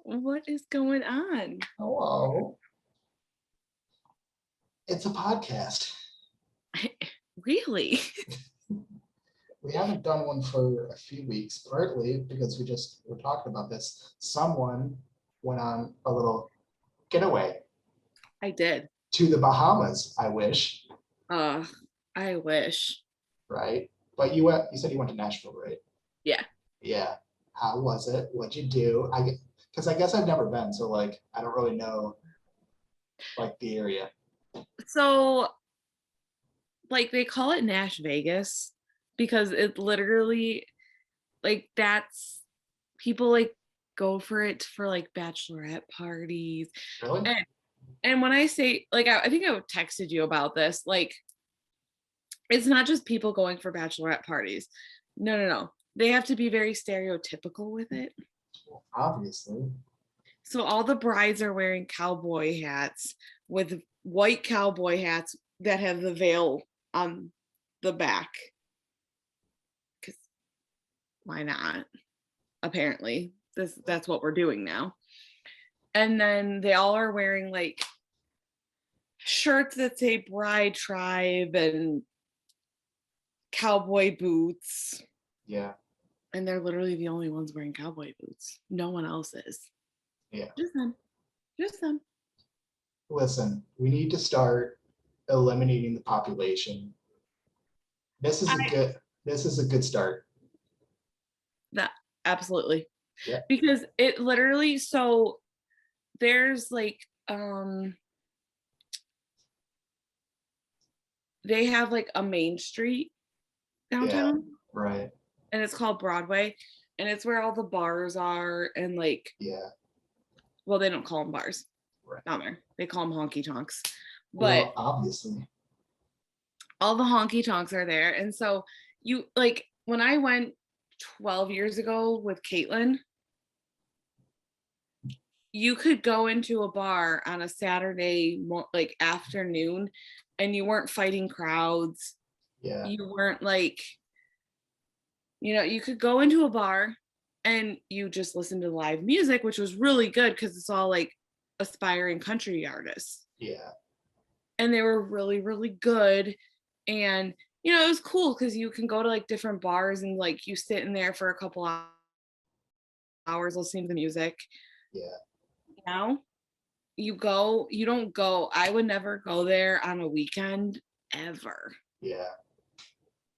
What is going on? Hello. It's a podcast. Really? We haven't done one for a few weeks, partly because we just were talking about this. Someone went on a little getaway I did. to the Bahamas, I wish, Uh, I wish. right? But you said you went to Nashville, right? Yeah. Yeah. How was it? What'd you do? Because I guess I've never been, so like I don't really know like the area. So, like, they call it Nash Vegas because it literally, like, that's people like go for it for like bachelorette parties. Really? And when I say, like, I think I texted you about this, like, it's not just people going for bachelorette parties. No, no, no. They have to be very stereotypical with it. Well, obviously. So all the brides are wearing cowboy hats with white cowboy hats that have the veil on the back. Because why not? Apparently, that's what we're doing now. And then they all are wearing like shirts that say bride tribe and cowboy boots. Yeah. And they're literally the only ones wearing cowboy boots. No one else is. Yeah. Just them. Just them. Listen, we need to start eliminating the population. This is a I good this is a good start. that absolutely. Yeah. Because it literally, so there's like they have like a main street Yeah. downtown, Right. and it's called Broadway, and it's where all the bars are, and like, Yeah. well, they don't call them bars Right. down there, they call them honky tonks, but Well, obviously. all the honky tonks are there. And so you, like, when I went 12 years ago with Caitlin, you could go into a bar on a Saturday like afternoon, and you weren't fighting crowds. Yeah. You weren't like, you could go into a bar and you just listen to live music, which was really good because it's all like aspiring country artists. Yeah. And they were really, really good. And, it was cool because you can go to like different bars and like you sit in there for a couple hours listening to the music. Yeah. Now you don't go, I would never go there on a weekend ever. Yeah.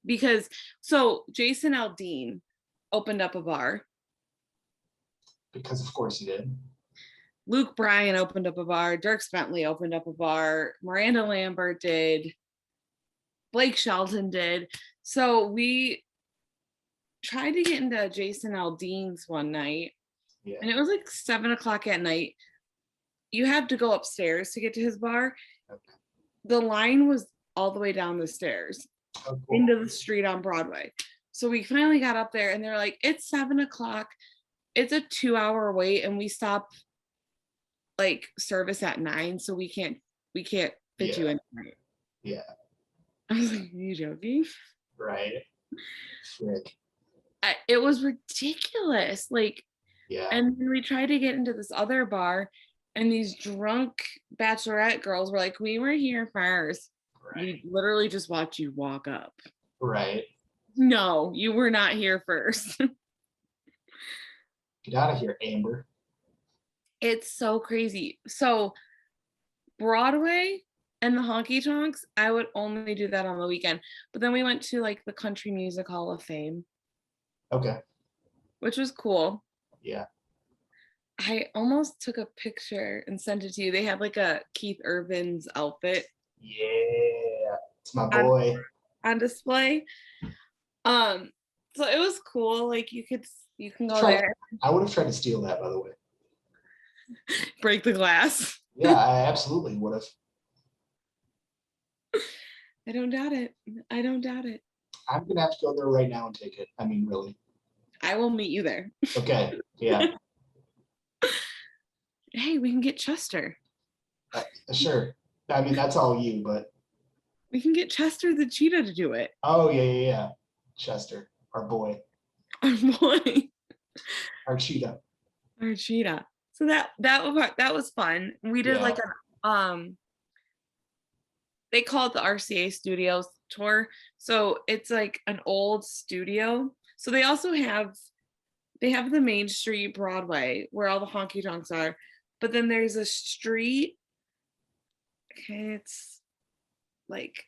Because so Jason Aldean opened up a bar. Because of course you did. Luke Bryan opened up a bar. Dirk Bentley opened up a bar. Miranda Lambert did. Blake Shelton did. So we tried to get into Jason Aldean's one night, Yeah. and it was like 7:00 at night. You had to go upstairs to get to his bar. Okay. The line was all the way down the stairs into the street on Broadway. So we finally got up there, and they're like, it's 7:00. It's a 2-hour wait, and we stop like service at 9, so we can't fit you in tonight. Yeah. I was like, are you joking? Right. Frick. It was ridiculous. Like, Yeah. and then we tried to get into this other bar, and these drunk bachelorette girls were like, we were here first. Right. We literally just watched you walk up. Right. No, you were not here first. Get out of here, Amber. It's so crazy. So Broadway and the honky tonks, I would only do that on the weekend. But then we went to like the Country Music Hall of Fame. Okay. Which was cool. Yeah. I almost took a picture and sent it to you. They had like a Keith Urban's outfit. Yeah. It's my boy. On display. So it was cool. Like you can go there. I would have tried to steal that, by the way. Break the glass. Yeah, I absolutely would have. I don't doubt it. I'm gonna have to go there right now and take it. I mean, really. I will meet you there. Okay. Yeah. Hey, we can get Chester. Sure. I mean, that's all you, but we can get Chester the cheetah to do it. Oh yeah. Chester, our boy. Our boy. Our cheetah. So So that was fun. We did like a they call it the RCA Studios tour. So it's like an old studio. So they also have the Main Street Broadway where all the honky tonks are, but then there's a street. Okay, it's like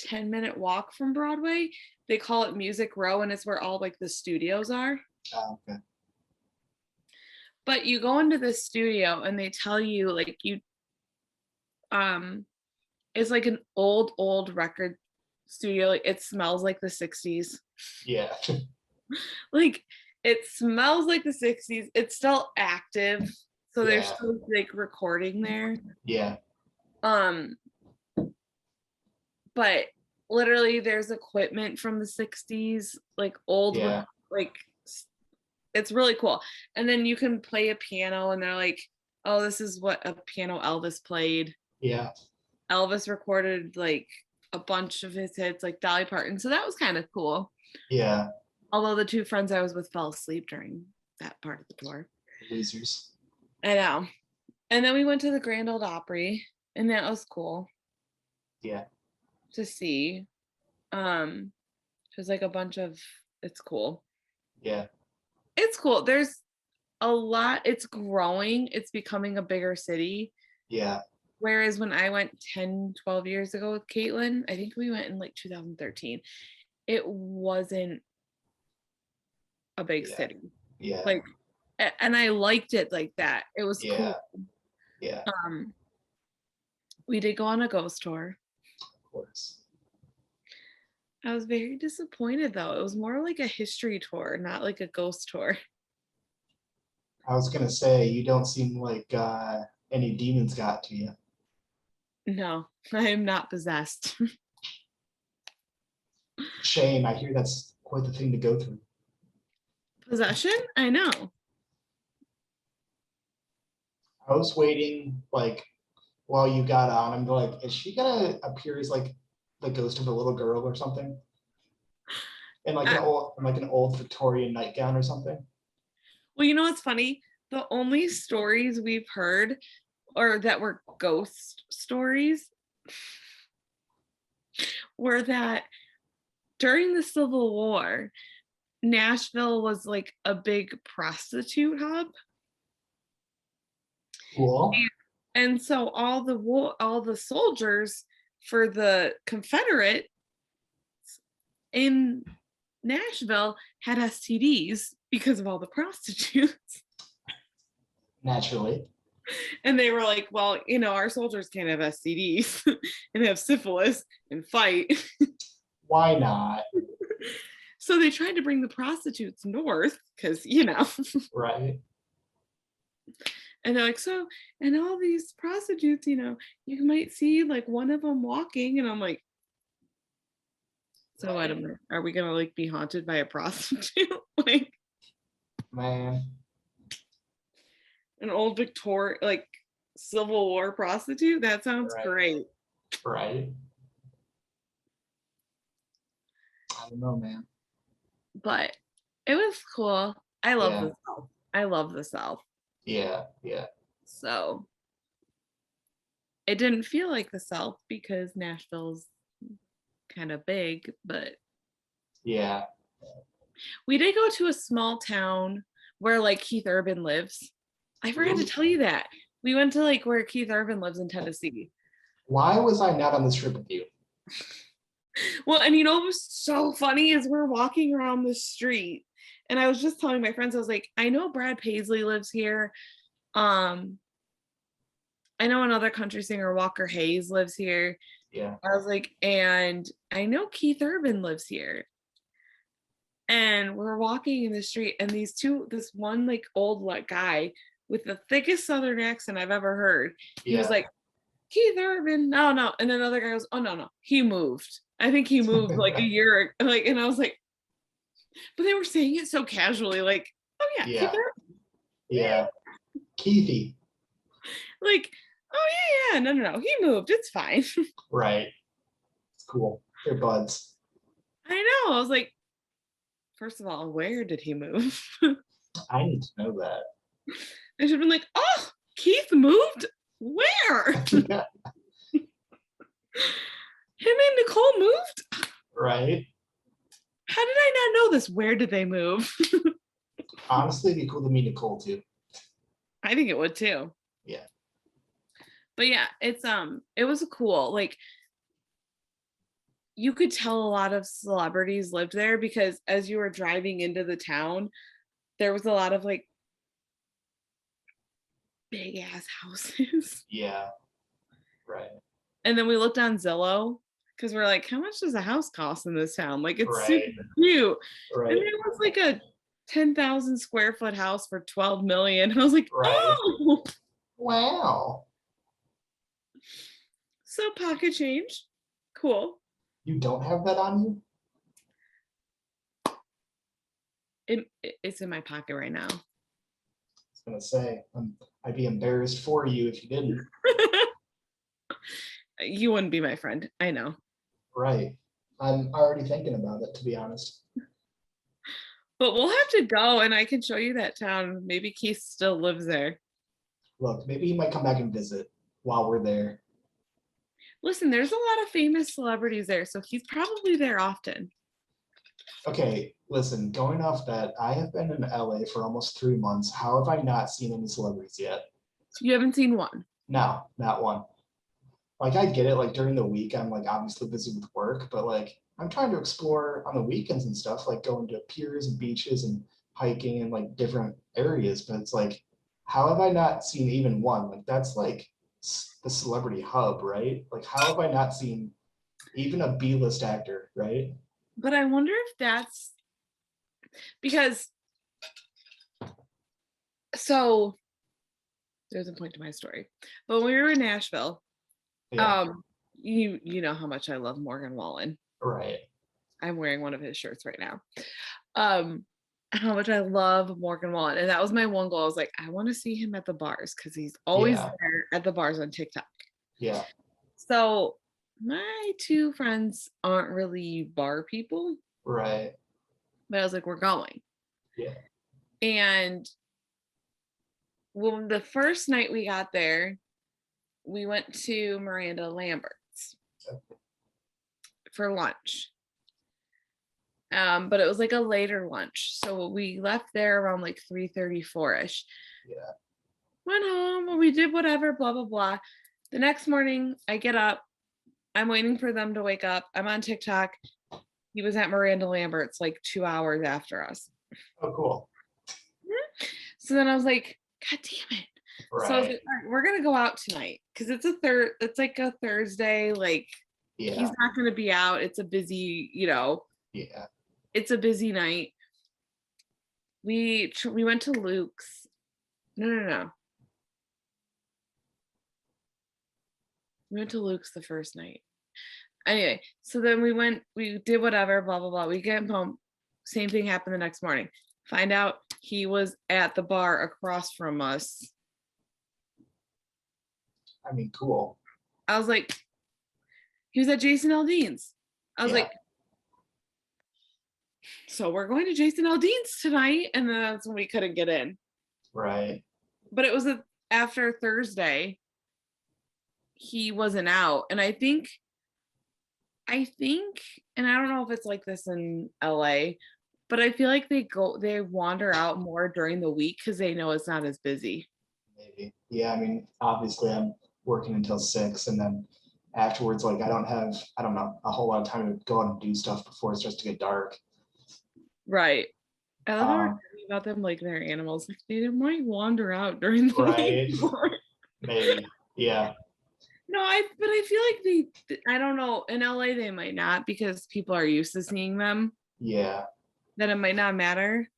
10-minute walk from Broadway. They call it Music Row, and it's where all like the studios are. Oh, okay. But you go into the studio and they tell you like it's like an old record studio. Like it smells like the 60s. Yeah. Like it smells like the 60s. It's still active. So there's still like recording there. Yeah. But literally there's equipment from the 60s, like old like it's really cool. And then you can play a piano and they're like, oh, this is what a piano Elvis played. Yeah. Elvis recorded like a bunch of his hits, like Dolly Parton. So that was kind of cool. Yeah. Although the two friends I was with fell asleep during that part of the tour. Losers. I know. And then we went to the Grand Ole Opry, and that was cool. Yeah. To see. There's like a bunch of, it's cool. Yeah. It's cool. There's a lot. It's growing. It's becoming a bigger city. Yeah. Whereas when I went 10, 12 years ago with Caitlin, I think we went in like 2013, it wasn't a big city. Yeah. Like, and I liked it like that. It was cool. Yeah. We did go on a ghost tour. Of course. I was very disappointed though. It was more like a history tour, not like a ghost tour. I was gonna say, you don't seem like any demons got to you. No, I am not possessed. Shame. I hear that's quite the thing to go through. Possession? I know. I was waiting, like, while you got on, I'm like, is she gonna appear as like the ghost of a little girl or something? In like an old Victorian nightgown or something? Well, you know what's funny? The only stories we've heard or that were ghost stories were that during the Civil War, Nashville was like a big prostitute hub. Cool. And so all the soldiers for the Confederate in Nashville had STDs because of all the prostitutes. Naturally. And they were like, well, you know, our soldiers can't have STDs and have syphilis and fight. Why not? So they tried to bring the prostitutes north because, you know. Right. And they're like, so, and all these prostitutes, you know, you might see like one of them walking. And I'm like, so what, are we going to like be haunted by a prostitute? Like, man. An old Victorian, like Civil War prostitute? That sounds great. Right. I don't know, man. But it was cool. I love the South. I love the South. Yeah. So it didn't feel like the South because Nashville's kind of big, but yeah. We did go to a small town where like Keith Urban lives. I forgot to tell you that. We went to like where Keith Urban lives in Tennessee. Why was I not on this trip with you? Well, and you know what was so funny is we're walking around the street and I was just telling my friends, I was like, I know Brad Paisley lives here. I know another country singer, Walker Hayes, lives here. Yeah. I was like, and I know Keith Urban lives here. And we're walking in the street and this one like old guy with the thickest Southern accent I've ever heard. He was like, Keith Urban, no. And then another guy goes, oh, no, he moved. I think he moved like a year. Like, and I was like, but they were saying it so casually, like, oh yeah. Keith Urban. Yeah. Keithy. Like, oh yeah. No. He moved. It's fine. Right. It's cool. They're buds. I know. I was like, first of all, where did he move? I need to know that. I should have been like, oh, Keith moved? Where? Him Yeah, and Nicole moved? right. How did I not know this? Where did they move? Honestly, it'd be cool to meet Nicole too. I think it would too. Yeah. But yeah, it was cool. Like you could tell a lot of celebrities lived there because as you were driving into the town, there was a lot of like big ass houses. Yeah. Right. And then we looked on Zillow because we're like, how much does a house cost in this town? Like it's super Right. cute. And Right. it was like a 10,000 square foot house for 12 million. And I was like, Right. oh, Wow. so pocket change. Cool. You don't have that on you? It's in my pocket right now. I was gonna say, I'd be embarrassed for you if you didn't. You wouldn't be my friend. I know. Right. I'm already thinking about it, to be honest. But we'll have to go and I can show you that town. Maybe Keith still lives there. Look, maybe he might come back and visit while we're there. Listen, there's a lot of famous celebrities there, so he's probably there often. Okay, listen, going off that, I have been in LA for almost 3 months. How have I not seen any celebrities yet? You haven't seen one. No, not one. Like I get it, like during the week, I'm like obviously busy with work, but like I'm trying to explore on the weekends and stuff, like going to piers and beaches and hiking and like different areas. But it's like, how have I not seen even one? Like that's like the celebrity hub, right? Like how have I not seen even a B-list actor, right? But I wonder if that's because so there's a point to my story. But when we were in Nashville, Yeah, you know how much I love Morgan Wallen. right. I'm wearing one of his shirts right now. How much I love Morgan Wallen. And that was my one goal. I was like, I want to see him at the bars because he's always Yeah, there at the bars on TikTok. yeah, So my two friends aren't really bar people, right. but I was like, we're going. Yeah, And when the first night we got there, we went to Miranda Lambert's for lunch. But it was like a later lunch. So we left there around like 3:34ish. yeah. Went home, we did whatever, blah, blah, blah. The next morning, I get up. I'm waiting for them to wake up. I'm on TikTok. He was at Miranda Lambert's like 2 hours after us. Oh, cool. So then I was like, God damn it. So I was Right. like, all right, we're gonna go out tonight because it's like a Thursday. Like Yeah, he's not gonna be out. It's a busy, yeah. it's a busy night. We went to Luke's. No. We went to Luke's the first night. Anyway, so then we did whatever, blah, blah, blah. We get home. Same thing happened the next morning. Find out he was at the bar across from us. I mean, cool. I was like, he was at Jason Aldean's. I was Yeah. like, so we're going to Jason Aldean's tonight. And then that's when we couldn't get in. Right. But it was after Thursday. He wasn't out. And I think, and I don't know if it's like this in LA, but I feel like they wander out more during the week because they know it's not as busy. Maybe. Yeah, I mean, obviously I'm working until 6 and then afterwards, like I don't have, I don't know, a whole lot of time to go out and do stuff before it starts to get dark. Right. I love how we're Um, talking about them like they're animals. Like they might wander out during the right. week. Maybe. Yeah. No, but I feel like I don't know. In LA, they might not because people are used to seeing them. Yeah. That it might not matter.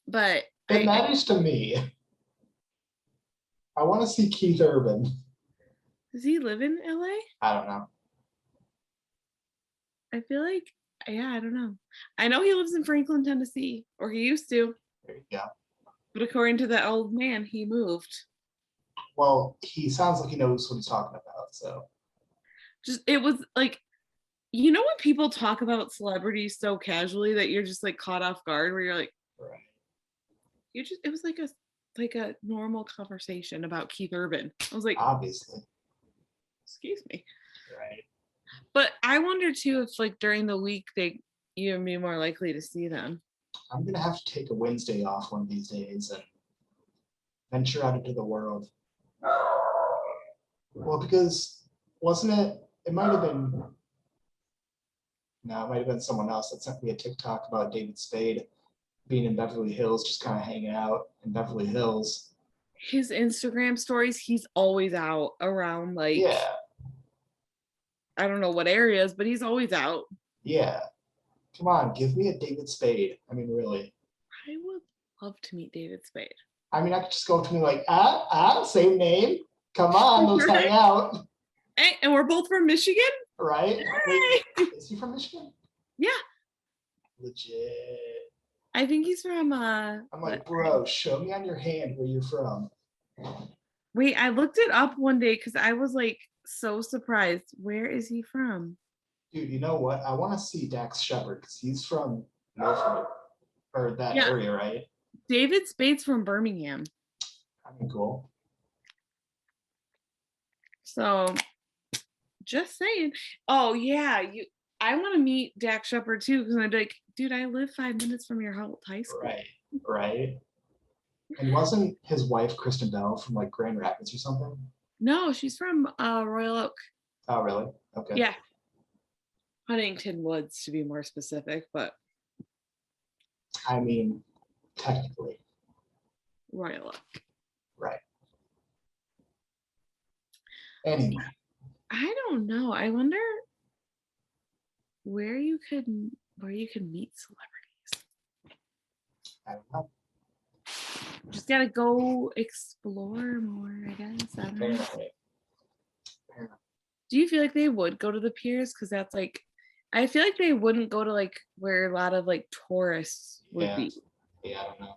But It matters to me. I want to see Keith Urban. does he live in LA? I don't know. I feel like, yeah, I don't know. I know he lives in Franklin, Tennessee, or he used to. There you go. But according to that old man, he moved. Well, he sounds like he knows what he's talking about. So, It was like, when people talk about celebrities so casually that you're just like caught off guard, where you're like, right. it was like like a normal conversation about Keith Urban. I was like, Obviously. excuse me. Right. But I wonder too if like during the week you'd be more likely to see them. I'm gonna have to take a Wednesday off one of these days and venture out into the world. Well, because wasn't it? It might have been. No, it might have been someone else that sent me a TikTok about David Spade being in Beverly Hills, just kind of hanging out in Beverly Hills. His Instagram stories, he's always out around like Yeah, I don't know what areas, but he's always out. yeah. Come on, give me a David Spade. I mean, really. I would love to meet David Spade. I mean, I could just go up to me like, same name. Come on, let's hang out. Hey, and we're both from Michigan? Right? Hey. Wait, is he from Michigan? Yeah. Legit. I think he's from I'm like, bro, show me on your hand where you're from. Wait, I looked it up one day because I was like so surprised. Where is he from? Dude, you know what? I want to see Dax Shepard because he's from Milford or that area, right? David Spade's from Birmingham. I mean, cool. So just saying. Oh yeah, I want to meet Dax Shepard too because I'd be like, dude, I live 5 minutes from your high school. Right. And wasn't his wife Kristen Bell from like Grand Rapids or something? No, she's from Royal Oak. Oh, really? Okay. Yeah. Huntington Woods, to be more specific, but I mean, technically. Royal Oak. Right. Anyway. I don't know. I wonder where you could meet celebrities. I don't know. Just gotta go explore more, I guess. I don't know. Do you feel like they would go to the piers? Because that's like, I feel like they wouldn't go to like where a lot of like tourists would be. Yeah, I don't know.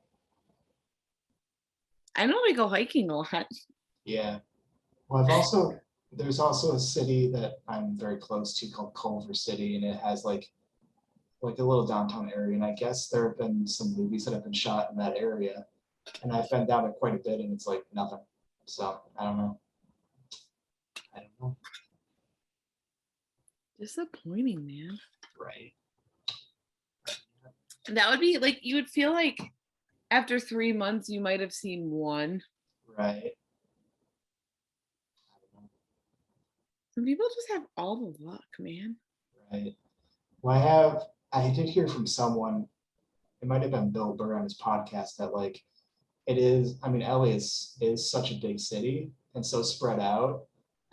I know they go hiking a lot. Yeah. Well, there's also a city that I'm very close to called Culver City, and it has like a little downtown area. And I guess there have been some movies that have been shot in that area. And I've been down there quite a bit, and it's like nothing. So I don't know. Disappointing, man. Right. That would be like, you would feel like after 3 months you might have seen one. Right. Some people just have all the luck, man. Right. Well, I did hear from someone, it might have been Bill Burr on his podcast, that like it is, I mean, LA is such a big city and so spread out.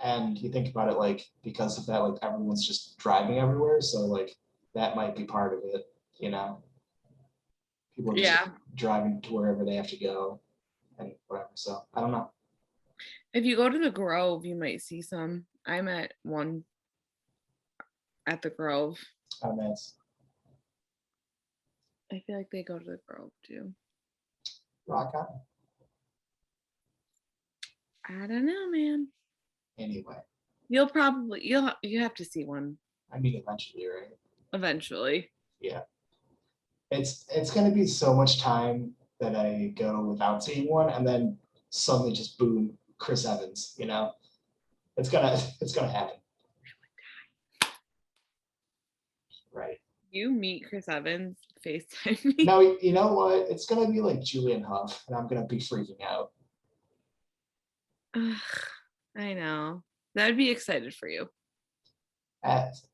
And you think about it, like, because of that, like everyone's just driving everywhere. So like that might be part of it, you know? People are just driving to wherever they have to go and whatever. So I don't know. If you go to the Grove, you might see some. I met one at the Grove. Oh, nice. I feel like they go to the Grove too. Rock on. I don't know, man. Anyway. You have to see one. I mean, eventually, right? Eventually. Yeah. It's gonna be so much time that I go without seeing one, and then suddenly just boom, Chris Evans, you know? It's gonna happen. Right. You meet Chris Evans, FaceTime me. No, you know what? It's gonna be like Julian Huff, and I'm gonna be freaking out. I know. That'd be excited for you.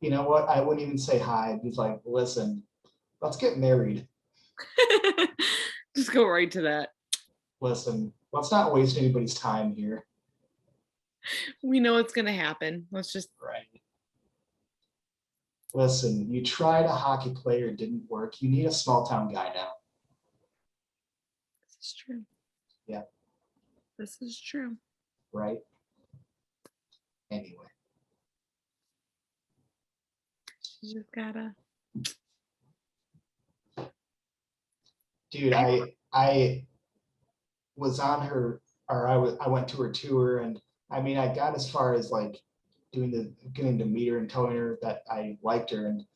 You know what? I wouldn't even say hi. I'd be like, listen, let's get married. Just go right to that. Listen, let's not waste anybody's time here. We know it's gonna happen. Let's just right. Listen, you tried a hockey player, it didn't work. You need a small town guy now. This is true. Yeah. This is true. Right. Anyway. You just gotta. Dude, I was on her, or I went to her tour, and I mean, I got as far as like getting to meet her and telling her that I liked her, and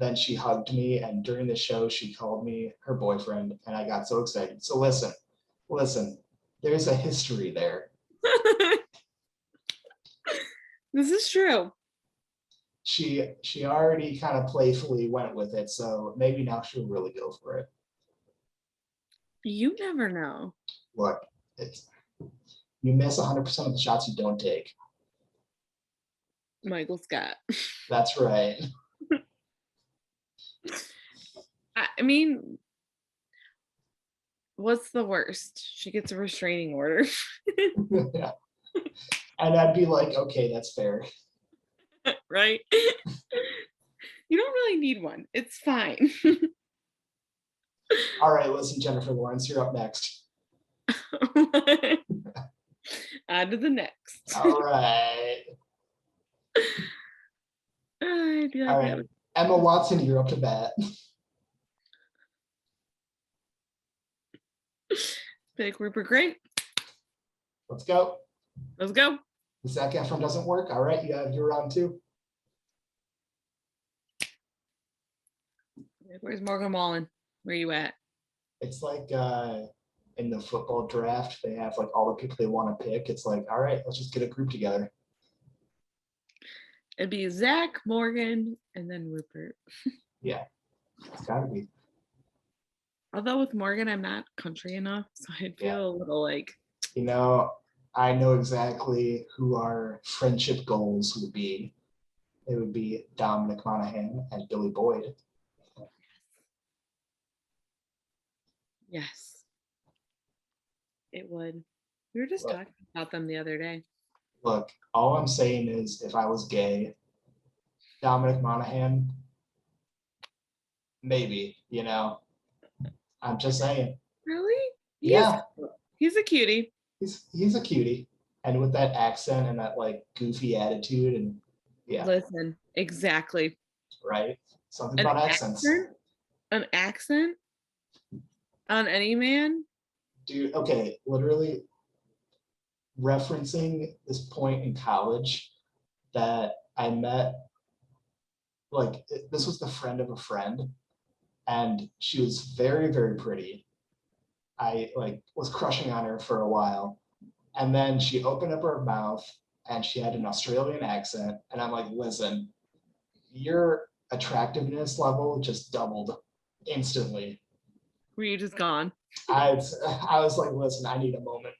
then she hugged me, and during the show she called me her boyfriend, and I got so excited. So listen, Listen, there's a history there. This is true. She already kind of playfully went with it, so maybe now she'll really go for it. You never know. Look, it's you miss 100% of the shots you don't take. Michael Scott. That's right. I mean, what's the worst? She gets a restraining order. Yeah. And I'd be like, okay, that's fair. Right? You don't really need one. It's fine. All right, listen, Jennifer Lawrence, you're up next. On to the next. All right. I do All like right. that. Emma Watson, you're up to bat. Big Rupert Grint. Let's go. Let's go. The Zac Efron doesn't work. All right, you have your round two. Where's Morgan Wallen? Where you at? It's like in the football draft, they have like all the people they want to pick. It's like, all right, let's just get a group together. It'd be Zach, Morgan, and then Rupert. Yeah, it's gotta be. Although with Morgan, I'm not country enough, so I'd feel a little like. You know, I know exactly who our friendship goals would be. It would be Dominic Monaghan and Billy Boyd. Yes. It would. We were just talking about them the other day. Look, all I'm saying is if I was gay, Dominic Monaghan, maybe, you know. I'm just saying. Really? Yeah. He's a cutie. He's a cutie. And with that accent and that like goofy attitude and yeah. Listen, exactly. Right? Something about accents. An accent on any man? Dude, okay, literally referencing this point in college that I met, like, this was the friend of a friend, and she was very, very pretty. I like was crushing on her for a while, and then she opened up her mouth and she had an Australian accent, and I'm like, listen, your attractiveness level just doubled instantly. Were you just gone? I was like, listen, I need a moment.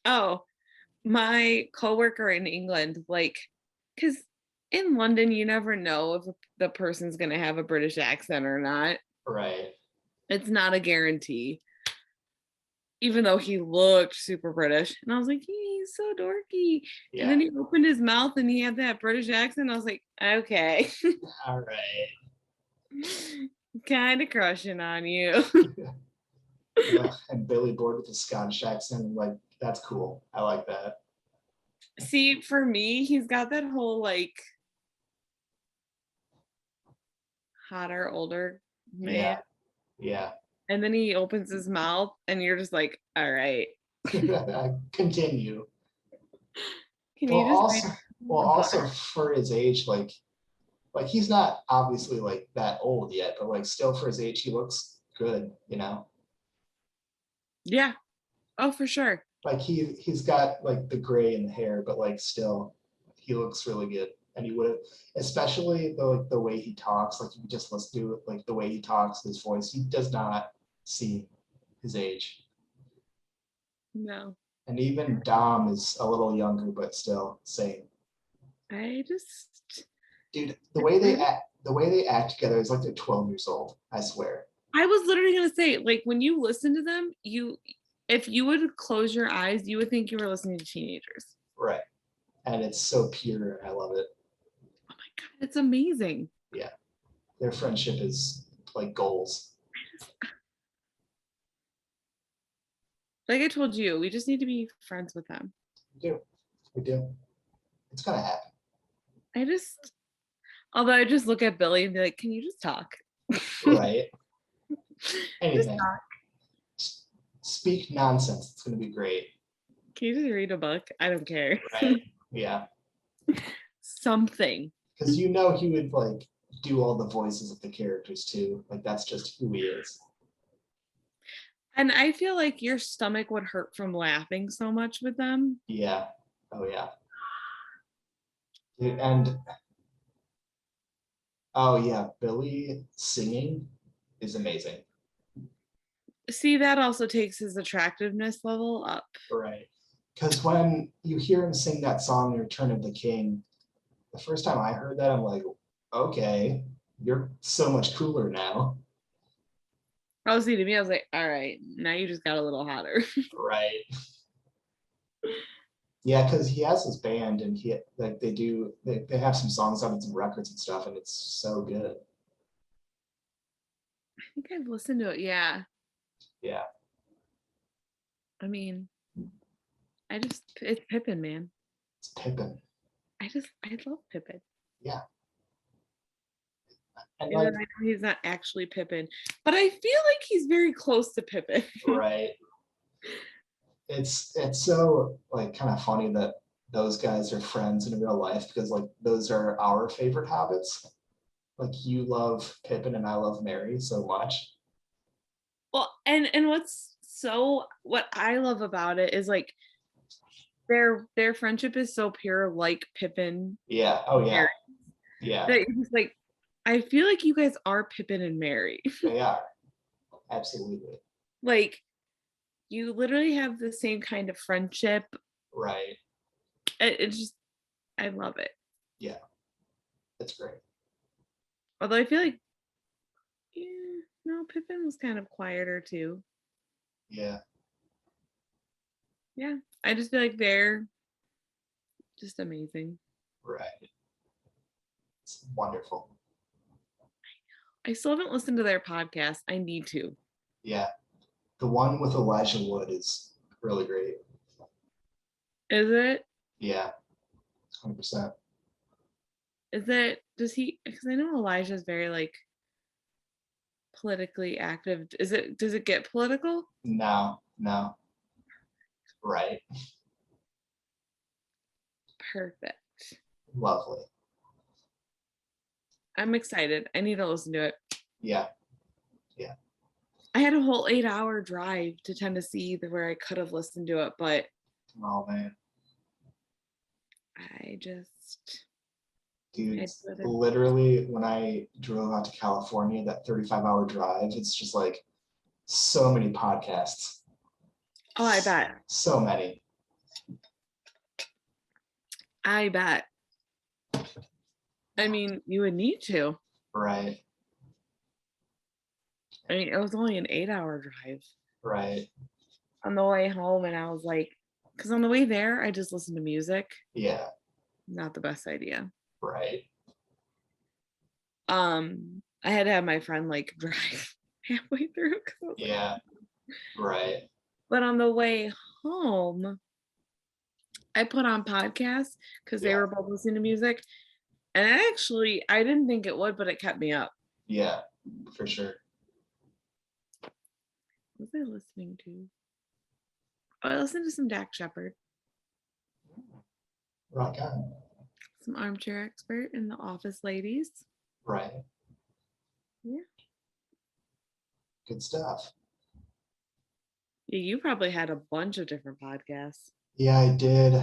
Oh, my coworker in England, like, because in London, you never know if the person's going to have a British accent or not. Right. It's not a guarantee. Even though he looked super British. And I was like, he's so dorky. Yeah. And then he opened his mouth and he had that British accent. I was like, okay. All right. Kind of crushing on you. Yeah, and Billy Boyd with the Scottish accent, like, that's cool. I like that. See, for me, he's got that whole like hotter, older man. Yeah. And then he opens his mouth and you're just like, all right. Continue. Can also for his age, like he's not obviously like that old yet, but like still for his age, he looks good, you know? Yeah. Oh, for sure. Like he's got like the gray in the hair, but like still he looks really good. And he would have, especially the way he talks, like you just listen to it, like the way he talks, his voice, he does not see his age. No. And even Dom is a little younger, but still same. Dude, the way they act together is like they're 12 years old, I swear. I was literally gonna say, like, when you listen to them, if you would close your eyes, you would think you were listening to teenagers. Right. And it's so pure, and I love it. Oh my God, it's amazing. Yeah. Their friendship is like goals. Like I told you, we just need to be friends with them. We do. It's gonna happen. Although I just look at Billy and be like, can you just talk? Right. Anything. Just talk. Speak nonsense. It's gonna be great. Can you just read a book? I don't care. Right. Yeah. Something. Because you know he would like do all the voices of the characters too. Like that's just who he is. And I feel like your stomach would hurt from laughing so much with them. Yeah. Oh yeah. And oh yeah, Billy singing is amazing. See, that also takes his attractiveness level up. Right. Because when you hear him sing that song, Return of the King, the first time I heard that, I'm like, okay, you're so much cooler now. Oh, see, to me, I was like, all right, now you just got a little hotter. Right. Yeah, because he has his band and they have some songs on some records and stuff, and it's so good. I think I've listened to it. Yeah. Yeah. I mean, it's Pippin, man. It's Pippin. I love Pippin. Yeah. And Even though like, I know he's not actually Pippin, but I feel like he's very close to Pippin. right. It's so like kind of funny that those guys are friends in real life because like those are our favorite hobbits. Like you love Pippin and I love Mary so much. Well, and what I love about it is like their friendship is so pure, like Pippin Yeah. Oh and yeah. Mary, Yeah. that it's like I feel like you guys are Pippin and Mary. They are. Absolutely. Like you literally have the same kind of friendship. Right. It's just I love it. Yeah. That's great. Although I feel like yeah, no, Pippin was kind of quieter too. Yeah. Yeah, I just feel like they're just amazing. Right. It's wonderful. I still haven't listened to their podcast. I need to. Yeah. The one with Elijah Wood is really great. Is it? Yeah. 100%. Is it? Does he? Because I know Elijah's very like politically active. Is it? Does it get political? No, no. Right. Perfect. Lovely. I'm excited. I need to listen to it. Yeah. Yeah. I had a whole 8-hour drive to Tennessee where I could have listened to it, but Oh man. I just Dude, I couldn't. literally when I drove out to California, that 35-hour drive, it's just like so many podcasts. Oh, I bet. So many. I bet. I mean, you would need to. Right. I mean, it was only an 8-hour drive Right. on the way home, and I was like, because on the way there, I just listened to music. Yeah. Not the best idea. Right. I had to have my friend like drive halfway through. Yeah. Right. But on the way home, I put on podcasts because they Yeah. were both listening to music. And actually, I didn't think it would, but it kept me up. Yeah. For sure. What was I listening to? Oh, I listened to some Dak Shepard, Rock on. some Armchair Expert, and the Office Ladies. Right. Yeah. Good stuff. Yeah, you probably had a bunch of different podcasts. Yeah, I did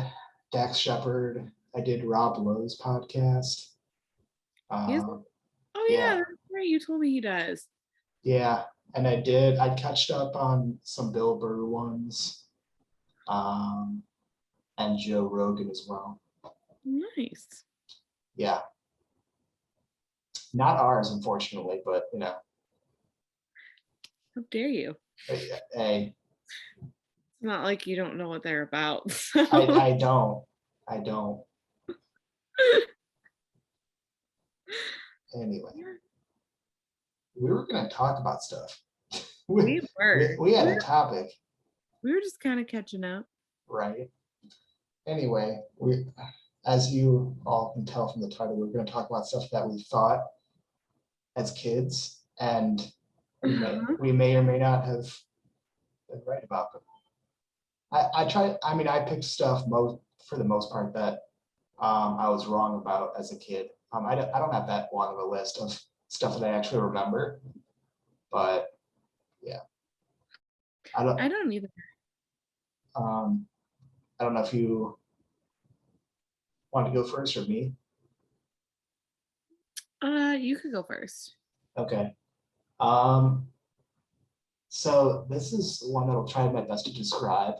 Dax Shepard. I did Rob Lowe's podcast. Yes. Oh yeah, Yeah, that's right. You told me he does. yeah, and I catched up on some Bill Burr ones, um, and Joe Rogan as well. Nice. Yeah, not ours, unfortunately, but you know, How dare you? hey, It's not like you don't know what they're about. I I don't. Anyway, we were gonna talk about stuff. We were. We had a topic, We were just kind of catching up. right? Anyway, as you all can tell from the title, we're going to talk about stuff that we thought as kids, and we may or may not have been right about them. I mean, I picked stuff for the most part that I was wrong about as a kid. I don't have that long of a list of stuff that I actually remember, but yeah. I don't. I don't either. I don't know if you want to go first or me. You could go first. Okay. So this is one that I'll try my best to describe,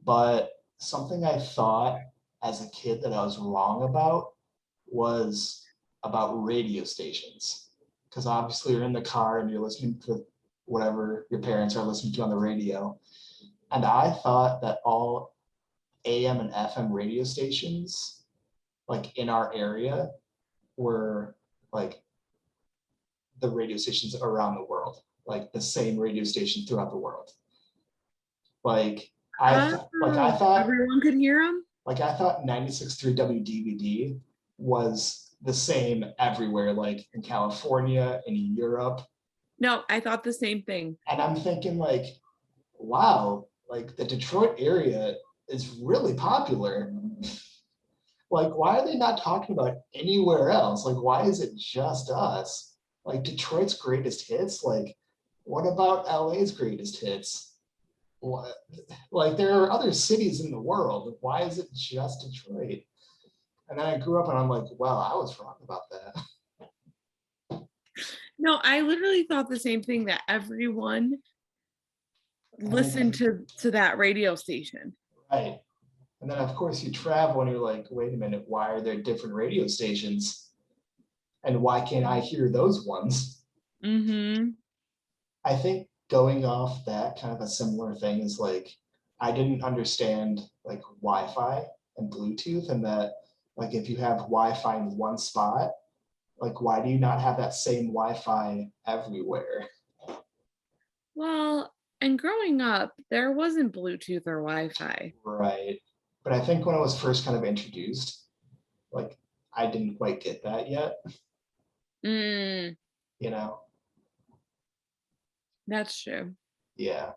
but something I thought as a kid that I was wrong about was about radio stations. Because obviously you're in the car and you're listening to whatever your parents are listening to on the radio. And I thought that all AM and FM radio stations, like in our area, were like the radio stations around the world, like the same radio station throughout the world. Like I thought Everyone could hear them. like I thought 96.3 WDVD was the same everywhere, like in California, in Europe. No, I thought the same thing. And I'm thinking like, wow, like the Detroit area is really popular. Like, why are they not talking about anywhere else? Like, why is it just us? Like Detroit's greatest hits, like what about LA's greatest hits? What, like there are other cities in the world. Why is it just Detroit? And then I grew up and I'm like, well, I was wrong about that. No, I literally thought the same thing, that everyone listened to that radio station. Right. And then of course you travel and you're like, wait a minute, why are there different radio stations? And why can't I hear those ones? Mm-hmm. I think going off that, kind of a similar thing is like, I didn't understand like Wi-Fi and Bluetooth, and that like if you have Wi-Fi in one spot, like why do you not have that same Wi-Fi everywhere? Well, and growing up, there wasn't Bluetooth or Wi-Fi. Right. But I think when it was first kind of introduced, like I didn't quite get that yet, Mm, you know? that's true. Yeah.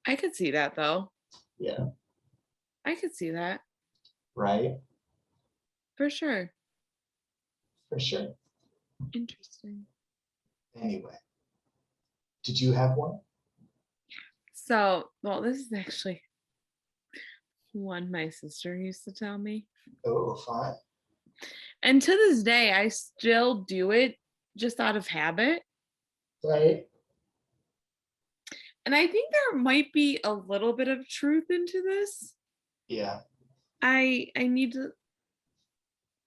I could see that though. Yeah. I could see that Right. for sure. For sure. Interesting. Anyway, did you have one? So, well, this is actually one my sister used to tell me. Oh, fine. And to this day, I still do it just out of habit. Right. And I think there might be a little bit of truth into this. Yeah. I need to,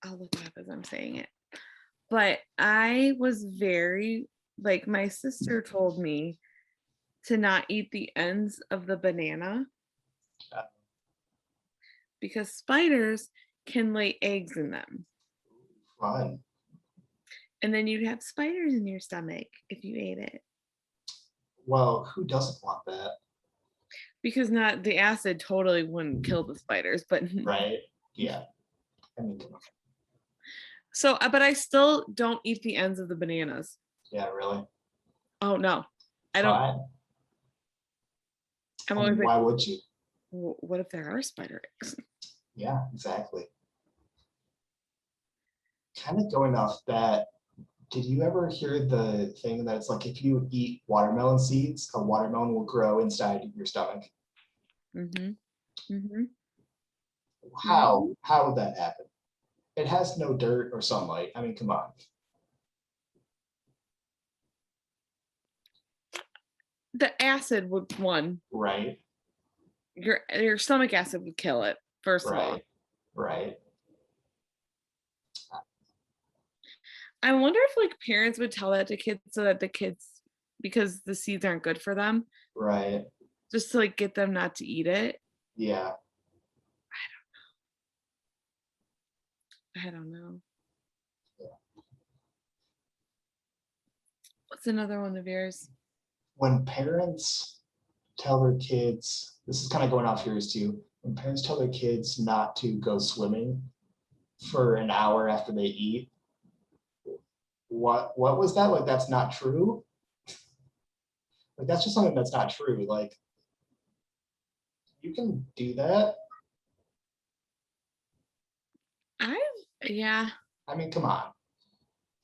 I'll look it up as I'm saying it. But I was very, like, my sister told me to not eat the ends of the banana because spiders can lay eggs in them. Fun. And then you'd have spiders in your stomach if you ate it. Well, who doesn't want that? Because not the acid totally wouldn't kill the spiders, but Right. Yeah. I mean, come on. so, but I still don't eat the ends of the bananas. Yeah, really. Oh no, I don't. Fine. I'm I always mean, like, why would you? what if there are spider eggs? Yeah, exactly. Kind of going off that, did you ever hear the thing that it's like if you eat watermelon seeds, a watermelon will grow inside your stomach? Mm-hmm. Mm-hmm. How would that happen? It has no dirt or sunlight. I mean, come on. The acid would one. Right. Your stomach acid would kill it, first of all. Right. Right. I wonder if like parents would tell that to kids so that the kids, because the seeds aren't good for them, Right. just to like get them not to eat it. Yeah. I don't know. What's another one of yours? When parents tell their kids, this is kind of going off yours too, when parents tell their kids not to go swimming for an hour after they eat, what was that? Like, that's not true? Like, that's just something that's not true. Like, you can do that. Yeah. I mean, come on.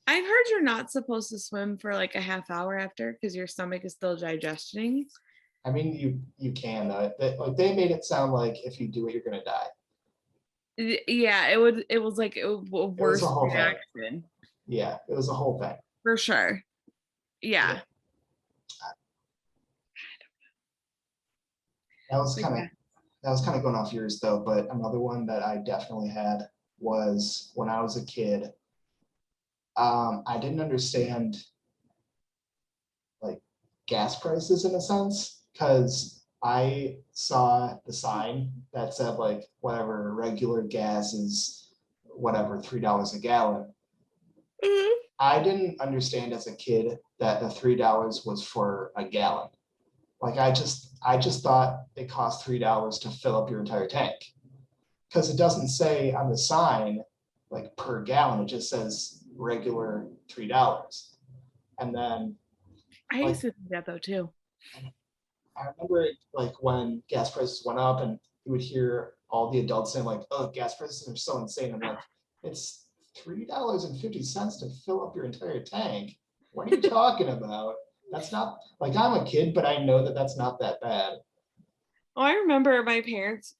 I've heard you're not supposed to swim for like a half hour after because your stomach is still digesting. I mean, you can though. Like they made it sound like if you do it, you're gonna die. Yeah, it was like a It was a worse whole thing. reaction Yeah, it was a whole thing. for sure. Yeah, Yeah. that was But kind of yeah. that was kind of going off yours though. But another one that I definitely had was when I was a kid. I didn't understand like gas prices in a sense because I saw the sign that said like whatever regular gas is whatever $3 a gallon. Mhm. I didn't understand as a kid that the $3 was for a gallon. Like I just thought it cost $3 to fill up your entire tank because it doesn't say on the sign like per gallon. It just says regular $3. And then I like used to do that though too. I remember like when gas prices went up and you would hear all the adults saying like, "Oh, gas prices are so insane." I'm like, it's $3.50 to fill up your entire tank. What are you talking about? That's not like I'm a kid, but I know that that's not that bad, Oh, I remember my parents,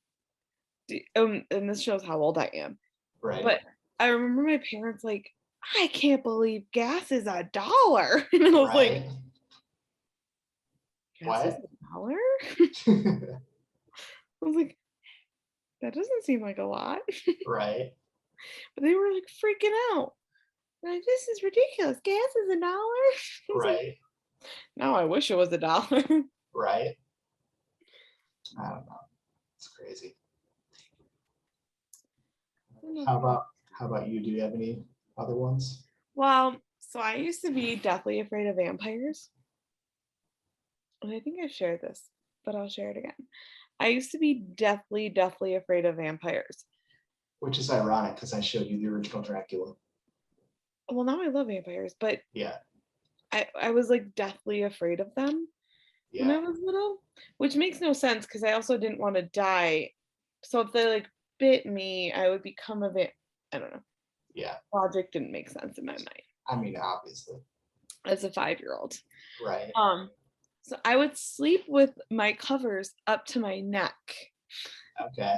and this shows how old I am, right? but I remember my parents like, I can't believe gas is $1. And I was like, Right? gas is What? $1? I was like, that doesn't seem like a lot. Right? But they were like freaking out. Like, this is ridiculous. Gas is $1. I was like, Right? no, I wish it was $1. Right? I don't know. It's crazy. How about how about you? Do you have any other ones? Well, so I used to be deathly afraid of vampires. And I think I've shared this, but I'll share it again. I used to be deathly afraid of vampires. Which is ironic because I showed you the original Dracula. Well, now I love vampires, but Yeah, I was like deathly afraid of them when yeah, I was little, which makes no sense because I also didn't want to die. So if they like bit me, I would become a vamp. I don't know. yeah. Logic didn't make sense in my mind I mean, obviously. as a 5 year old. Right. Um, so I would sleep with my covers up to my neck Okay.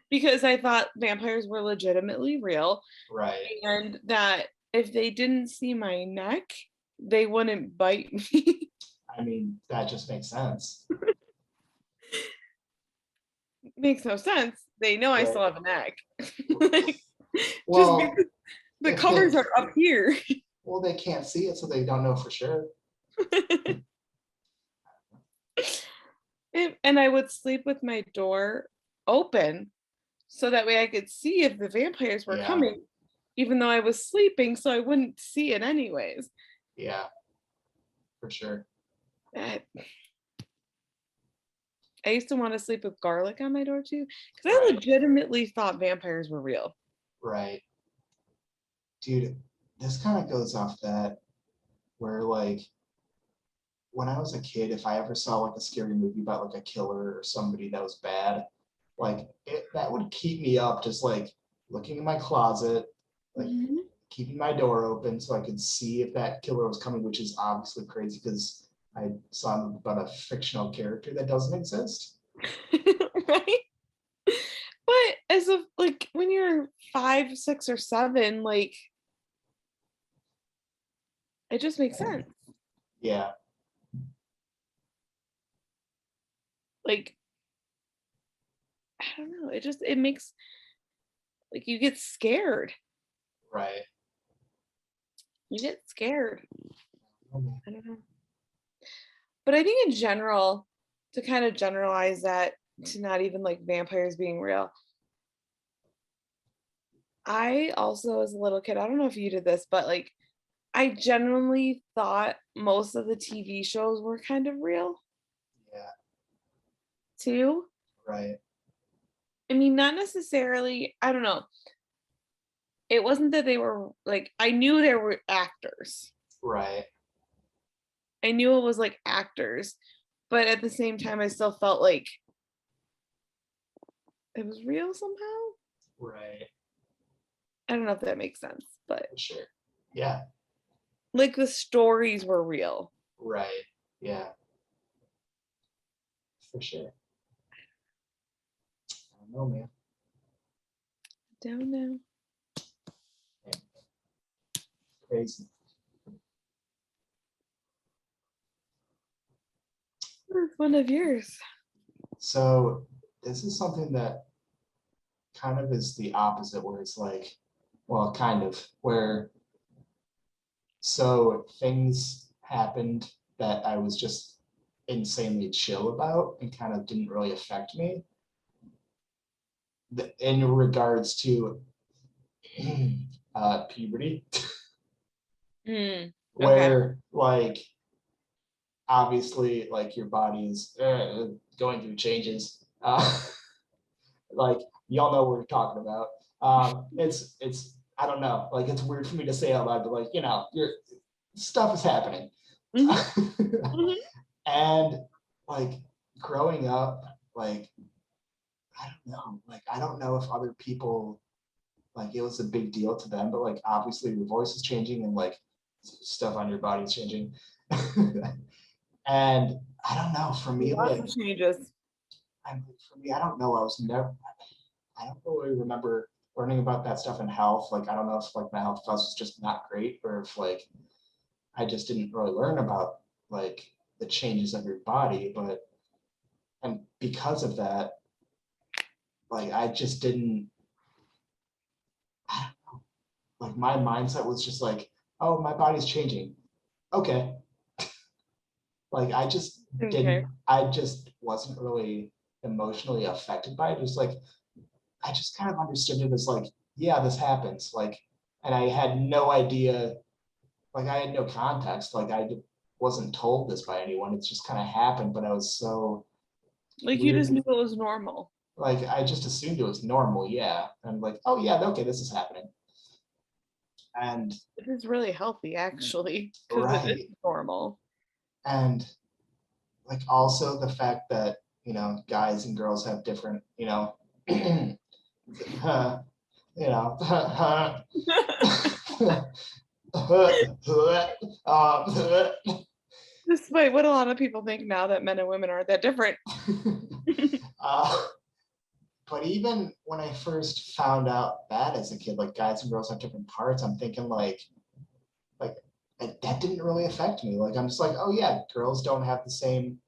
because I thought vampires were legitimately real Right. and that if they didn't see my neck, they wouldn't bite me. I mean, that just makes sense. Makes no sense. They know I Right. still have a neck. Like, just Well, because the if they covers are up here. well, they can't see it, so they don't know for sure. And I would sleep with my door open so that way I could see if the vampires were Yeah. coming, even though I was sleeping, so I wouldn't see it anyways. Yeah, for sure. I I used to want to sleep with garlic on my door too, because I Right. legitimately thought vampires were real. Right. Dude, this kind of goes off that where like when I was a kid, if I ever saw like a scary movie about like a killer or somebody that was bad, like that would keep me up just like looking in my closet, like Mhm. keeping my door open so I could see if that killer was coming, which is obviously crazy because I saw about a fictional character that doesn't exist. Right? But as of like when you're 5, 6, or 7, like it just makes sense. Yeah, Like I don't know. It makes like you get scared. right. You get scared. I don't know. But I think in general, to kind of generalize that to not even like vampires being real, I also, as a little kid, I don't know if you did this, but like I genuinely thought most of the TV shows were kind of real Yeah, too. right, I mean, not necessarily, I don't know. It wasn't that they were like, I knew there were actors. right. I knew it was like actors, but at the same time, I still felt like it was real somehow. Right, I don't know if that makes sense, but for sure. Yeah, like the stories were real. right. Yeah. for sure. I don't know, man. Don't know. Crazy. What's one of yours? So this is something that kind of is the opposite, where it's like, well, kind of, where so things happened that I was just insanely chill about and kind of didn't really affect me. In regards to puberty, Okay. where like obviously like your body's going through changes. Like y'all know what we're talking about. It's I don't know, like it's weird for me to say out loud, but like your stuff is happening. Mm-hmm. And like growing up, like I don't know, like I don't know if other people like it was a big deal to them, but like obviously your voice is changing and like stuff on your body is changing. And I don't know, for me, Lots like of changes. for me, I don't know. I don't really remember learning about that stuff in health. Like I don't know if like my health class was just not great, or if like I just didn't really learn about like the changes of your body. But and because of that, like I just didn't. I don't know. Like my mindset was just like, oh, my body's changing. Okay. Like I just Okay. didn't. I just wasn't really emotionally affected by it. It was like I just kind of understood it as like, yeah, this happens. Like, and I had no idea, like I had no context. Like wasn't told this by anyone. It's just kind of happened, but I was so Like you just weird. knew it was normal. Like I just assumed it was normal. Yeah. And like, oh yeah, okay, this is happening. And It is really healthy actually, because it is right. normal. And like also the fact that, guys and girls have different, you know, Despite what a lot of people think now that men and women aren't that different. uh, but even when I first found out that as a kid, like guys and girls have different parts, I'm thinking like that didn't really affect me. Like I'm just like, oh yeah, girls don't have the same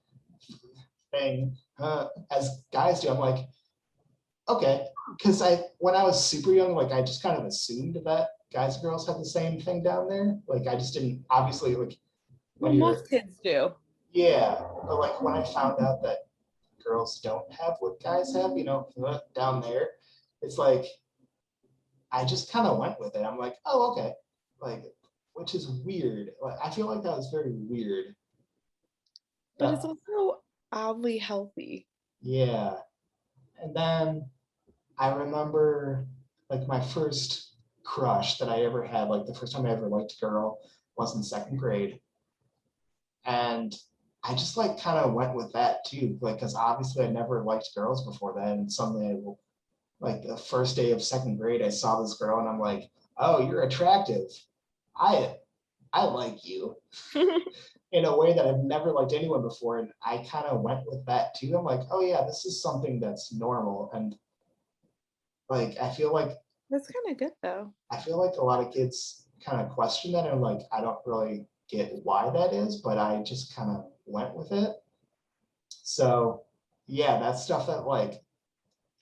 thing as guys do. I'm like, okay, because when I was super young, like I just kind of assumed that guys and girls had the same thing down there. Like I just didn't obviously like Well, when you're most kids do. yeah, but like when I found out that girls don't have what guys have, down there, it's like I just kind of went with it. I'm like, oh okay, like which is weird. Like I feel like that was very weird. But it's But also oddly healthy. yeah, and then I remember like my first crush that I ever had, like the first time I ever liked a girl was in second grade. And I just like kind of went with that too, like because obviously I never liked girls before that. And suddenly, like the first day of second grade, I saw this girl and I'm like, oh, you're attractive. I I like you in a way that I've never liked anyone before. And I kind of went with that too. I'm like, oh yeah, this is something that's normal. And like That's kind of good though. I feel like a lot of kids kind of question that and like I don't really get why that is, but I just kind of went with it. So yeah, that's stuff that like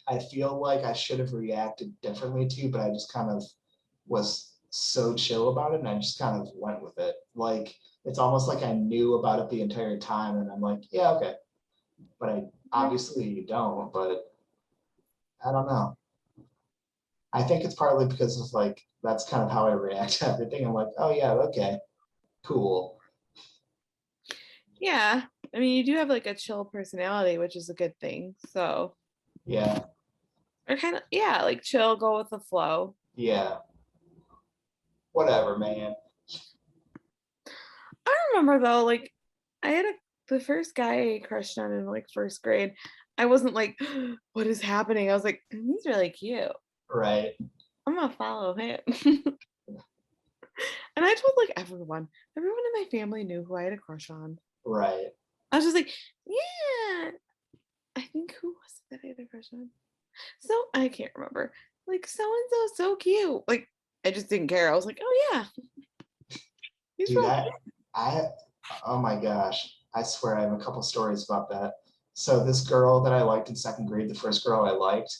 I feel like I should have reacted differently to, but I just kind of was so chill about it and I just kind of went with it. Like it's almost like I knew about it the entire time and I'm like, yeah, okay. But I obviously don't, but I don't know. I think it's partly because of like that's kind of how I react to everything. I'm like, oh yeah, okay, cool. Yeah. I mean, you do have like a chill personality, which is a good thing. So, Yeah, or kind of, yeah, like chill, go with the flow. yeah, whatever, man. I remember though, like, I had the first guy I crushed on in like first grade. I wasn't like, what is happening? I was like, he's really cute. Right. I'm gonna follow him. And I told like everyone in my family knew who I had a crush on. Right. I was just like, yeah. that I had a crush on. So I can't remember. Like so and so cute. Like I just didn't care. I was like, oh yeah, he's Dude, real I, oh my gosh, I swear I have a couple stories about that. So this girl that I liked in second grade, the first girl I liked,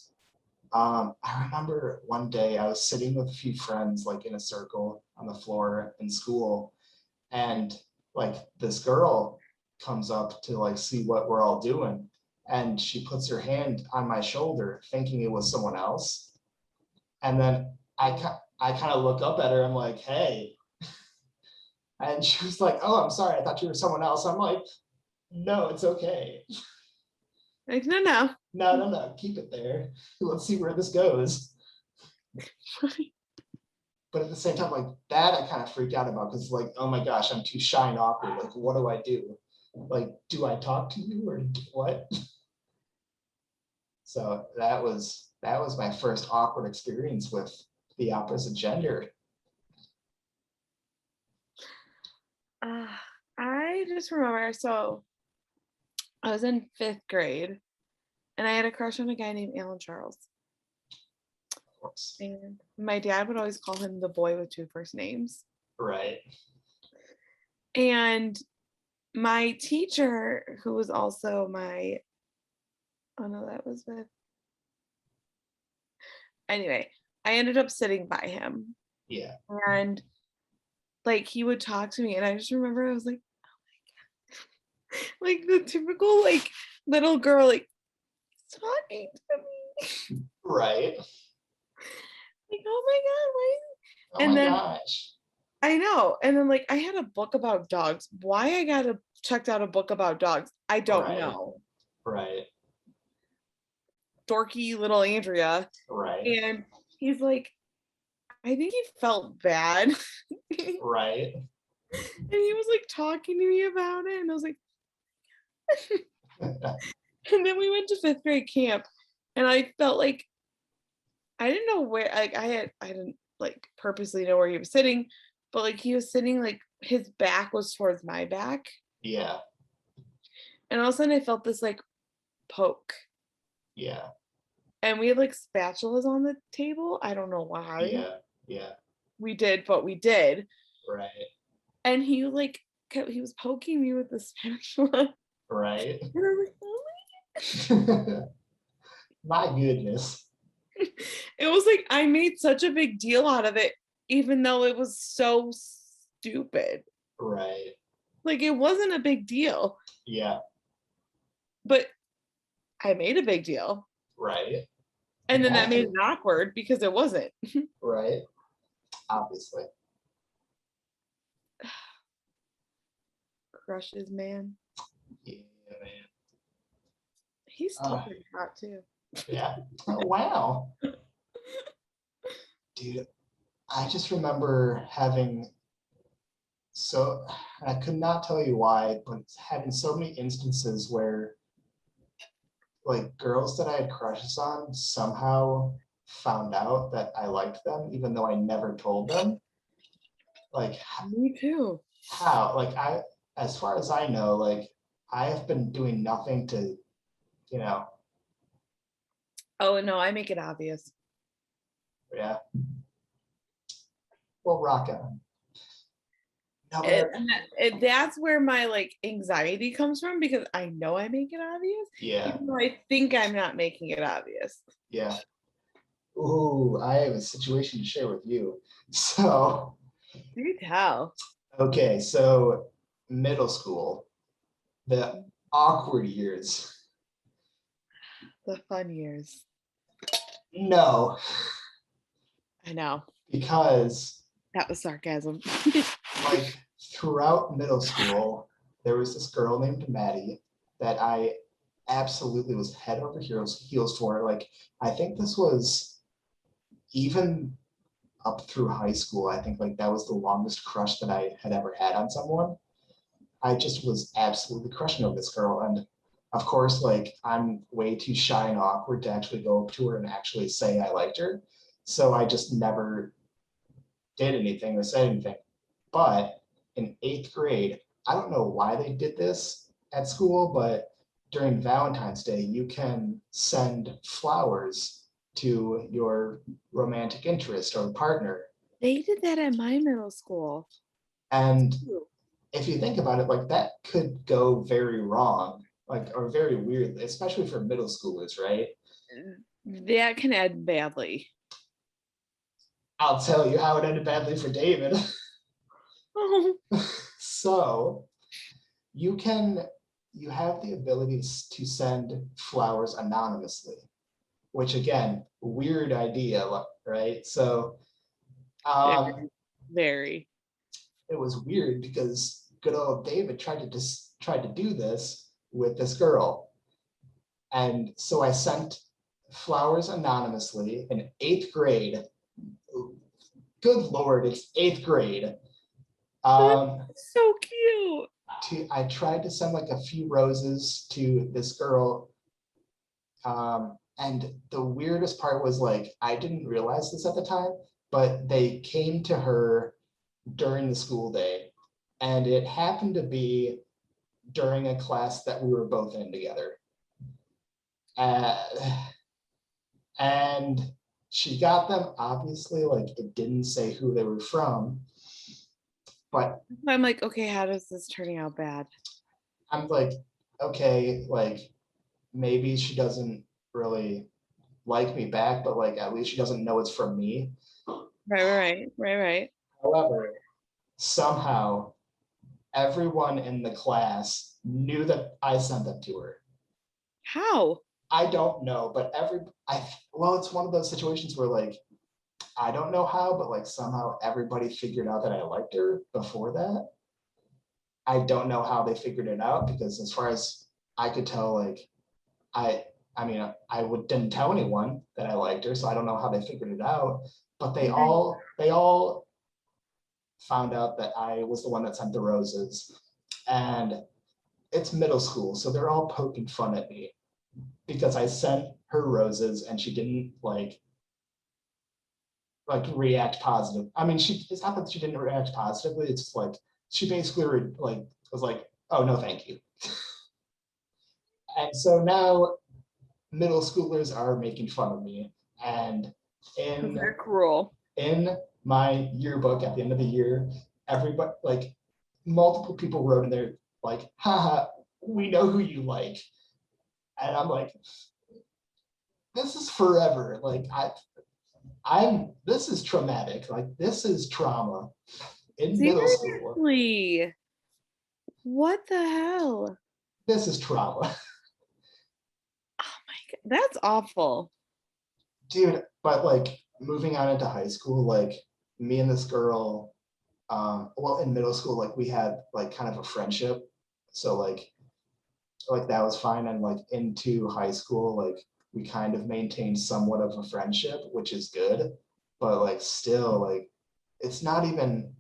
I remember one day I was sitting with a few friends, like in a circle on the floor in school, and like this girl comes up to like see what we're all doing, and she puts her hand on my shoulder, thinking it was someone else, and then I kind of look up at her. I'm like, hey. And she was like, oh, I'm sorry. I thought you were someone else. I'm like, no, it's okay. like no. No. Keep it there. Let's see where this goes. But at the same time, like that, I kind of freaked out about because, like, oh my gosh, I'm too shy and awkward. Like, what do I do? Like, do I talk to you or what? So that was my first awkward experience with the opposite gender. I just remember, so I was in 5th grade and I had a crush on a guy named Alan Charles. Of course. And my dad would always call him the boy with 2 first names. Right. And my teacher, who was also my, oh no, that was with, anyway, I ended up sitting by him. Yeah. And like he would talk to me, and I just remember I was like, oh my God. Like the typical like little girl, like talking to me. Right. Like, oh my God, why? Oh And my then gosh. I know. And then like I had a book about dogs. Why I checked out a book about dogs, I don't Right. know. Right. Dorky little Andrea. Right. And he's like, I think he felt bad. Right. And he was like talking to me about it. And I was like, and then we went to 5th grade camp, and I felt like I didn't know where, like I didn't like purposely know where he was sitting, but like he was sitting like his back was towards my back. Yeah. And all of a sudden I felt this like poke. Yeah. And we had like spatulas on the table. I don't know why Yeah. we did, but we did. Right. And he like he was poking me with the spatula. Right. And I was like, oh My goodness. it was like I made such a big deal out of it, even though it was so stupid. Right. Like it wasn't a big deal, Yeah. but I made a big deal. Right. And then that Have made to. it awkward because it wasn't. Right. Obviously. Crushes, man. Yeah, man. He's still pretty hot too. Yeah. Oh, wow. Dude, I just remember having I could not tell you why, but having so many instances where like girls that I had crushes on somehow found out that I liked them, even though I never told them. Like, Me too. how? Like, as far as I know, like, I have been doing nothing to, you know, Oh no, I make it obvious. yeah. Well, rock on. No, but That's where my like anxiety comes from, because I know I make it obvious, yeah, even though I think I'm not making it obvious. yeah. Ooh, I have a situation to share with you. So, Do tell. okay, so middle school, the awkward years. The fun years. No, I know. because That was sarcasm. like throughout middle school, there was this girl named Maddie that I absolutely was head over heels for. Like, I think this was even up through high school. I think like that was the longest crush that I had ever had on someone. I just was absolutely crushing on this girl. And of course, like I'm way too shy and awkward to actually go up to her and actually say I liked her. So I just never did anything or said anything. But in 8th grade, I don't know why they did this at school, but during Valentine's Day, you can send flowers to your romantic interest or partner. They did that at my middle school. And Ooh. if you think about it, like that could go very wrong, like, or very weirdly, especially for middle schoolers, right? That can end badly. I'll tell you how it ended badly for David. Oh, So you have the ability to send flowers anonymously, which again, weird idea, right? So very, very. it was weird because good old David tried to do this with this girl. And so I sent flowers anonymously in 8th grade. Good Lord, it's 8th grade. Um, So cute. I tried to send like a few roses to this girl. And the weirdest part was like, I didn't realize this at the time, but they came to her during the school day. And it happened to be during a class that we were both in together. Uh, and she got them. Obviously, like it didn't say who they were from, but I'm like, okay, how does this turning out bad? I'm like, okay, like maybe she doesn't really like me back, but like at least she doesn't know it's from me. Right. However, somehow everyone in the class knew that I sent them to her. How? I don't know, but well, it's one of those situations where like I don't know how, but like somehow everybody figured out that I liked her before that. I don't know how they figured it out because as far as I could tell, like I I mean didn't tell anyone that I liked her, so I don't know how they figured it out. But they all found out that I was the one that sent the roses. And it's middle school, so they're all poking fun at me because I sent her roses and she didn't like react positive. I mean, it's not that she didn't react positively. It's like she basically like was like, "Oh no, thank you." And so now middle schoolers are making fun of me. And Because in they're cruel. in my yearbook at the end of the year, everybody like multiple people wrote in there like, "Haha, we know who you like." And I'm like, this is forever. Like this is traumatic. Like this is trauma in middle school. Seriously. What the hell? This is trauma. Oh my God. That's awful. Dude, but like moving on into high school, like me and this girl, well, in middle school, like we had like kind of a friendship. So like that was fine. And like into high school, like we kind of maintained somewhat of a friendship, which is good. But like still, like it's not even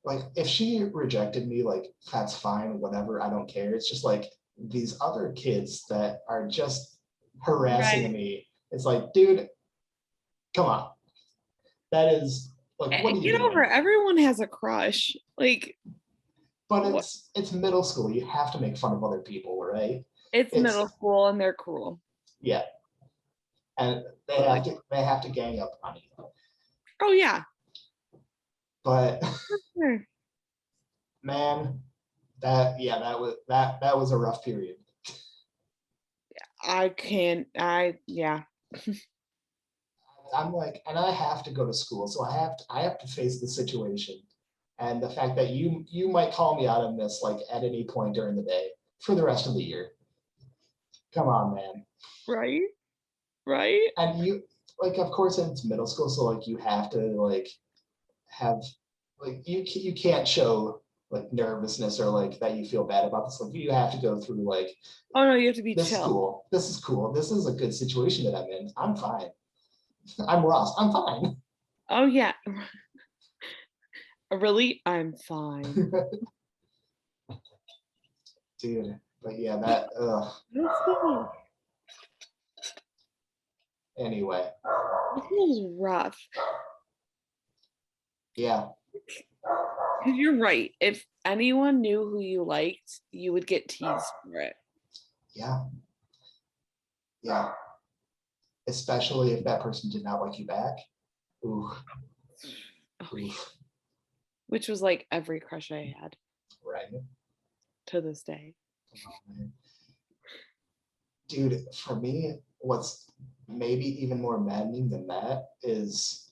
like if she rejected me, like that's fine, whatever, I don't care. It's just like these other kids that are just harassing Right. me. It's like, dude, come on. That is like, what are you Get over doing? it. Everyone has a crush. Like, But what? it's middle school. You have to make fun of other people, right? It's middle It's school and they're cruel. yeah, and Totally. they have to gang up on you. Oh yeah. But Sure. man, that was a rough period. I can't. Yeah. I'm like, and I have to go to school, so I have to face the situation, and the fact that you might call me out on this like at any point during the day for the rest of the year. Come on, man. Right. Right. And you like, of course, it's middle school, so like you have to like have like you can't show like nervousness or like that you feel bad about this. Like you have to go through like Oh no, you have to be this is chill. cool. This is cool. This is a good situation that I'm in. I'm fine. I'm Ross. I'm fine. Oh yeah. Really? I'm fine. Dude. But yeah, that Middle school. anyway. Middle school is rough. Yeah. Because you're right. If anyone knew who you liked, you would get teased for it. Yeah. Yeah. Especially if that person did not like you back. Ooh. Oh, yeah. Oof. Which was like every crush I had Right. to this day. Come on, man. Dude, for me, what's maybe even more maddening than that is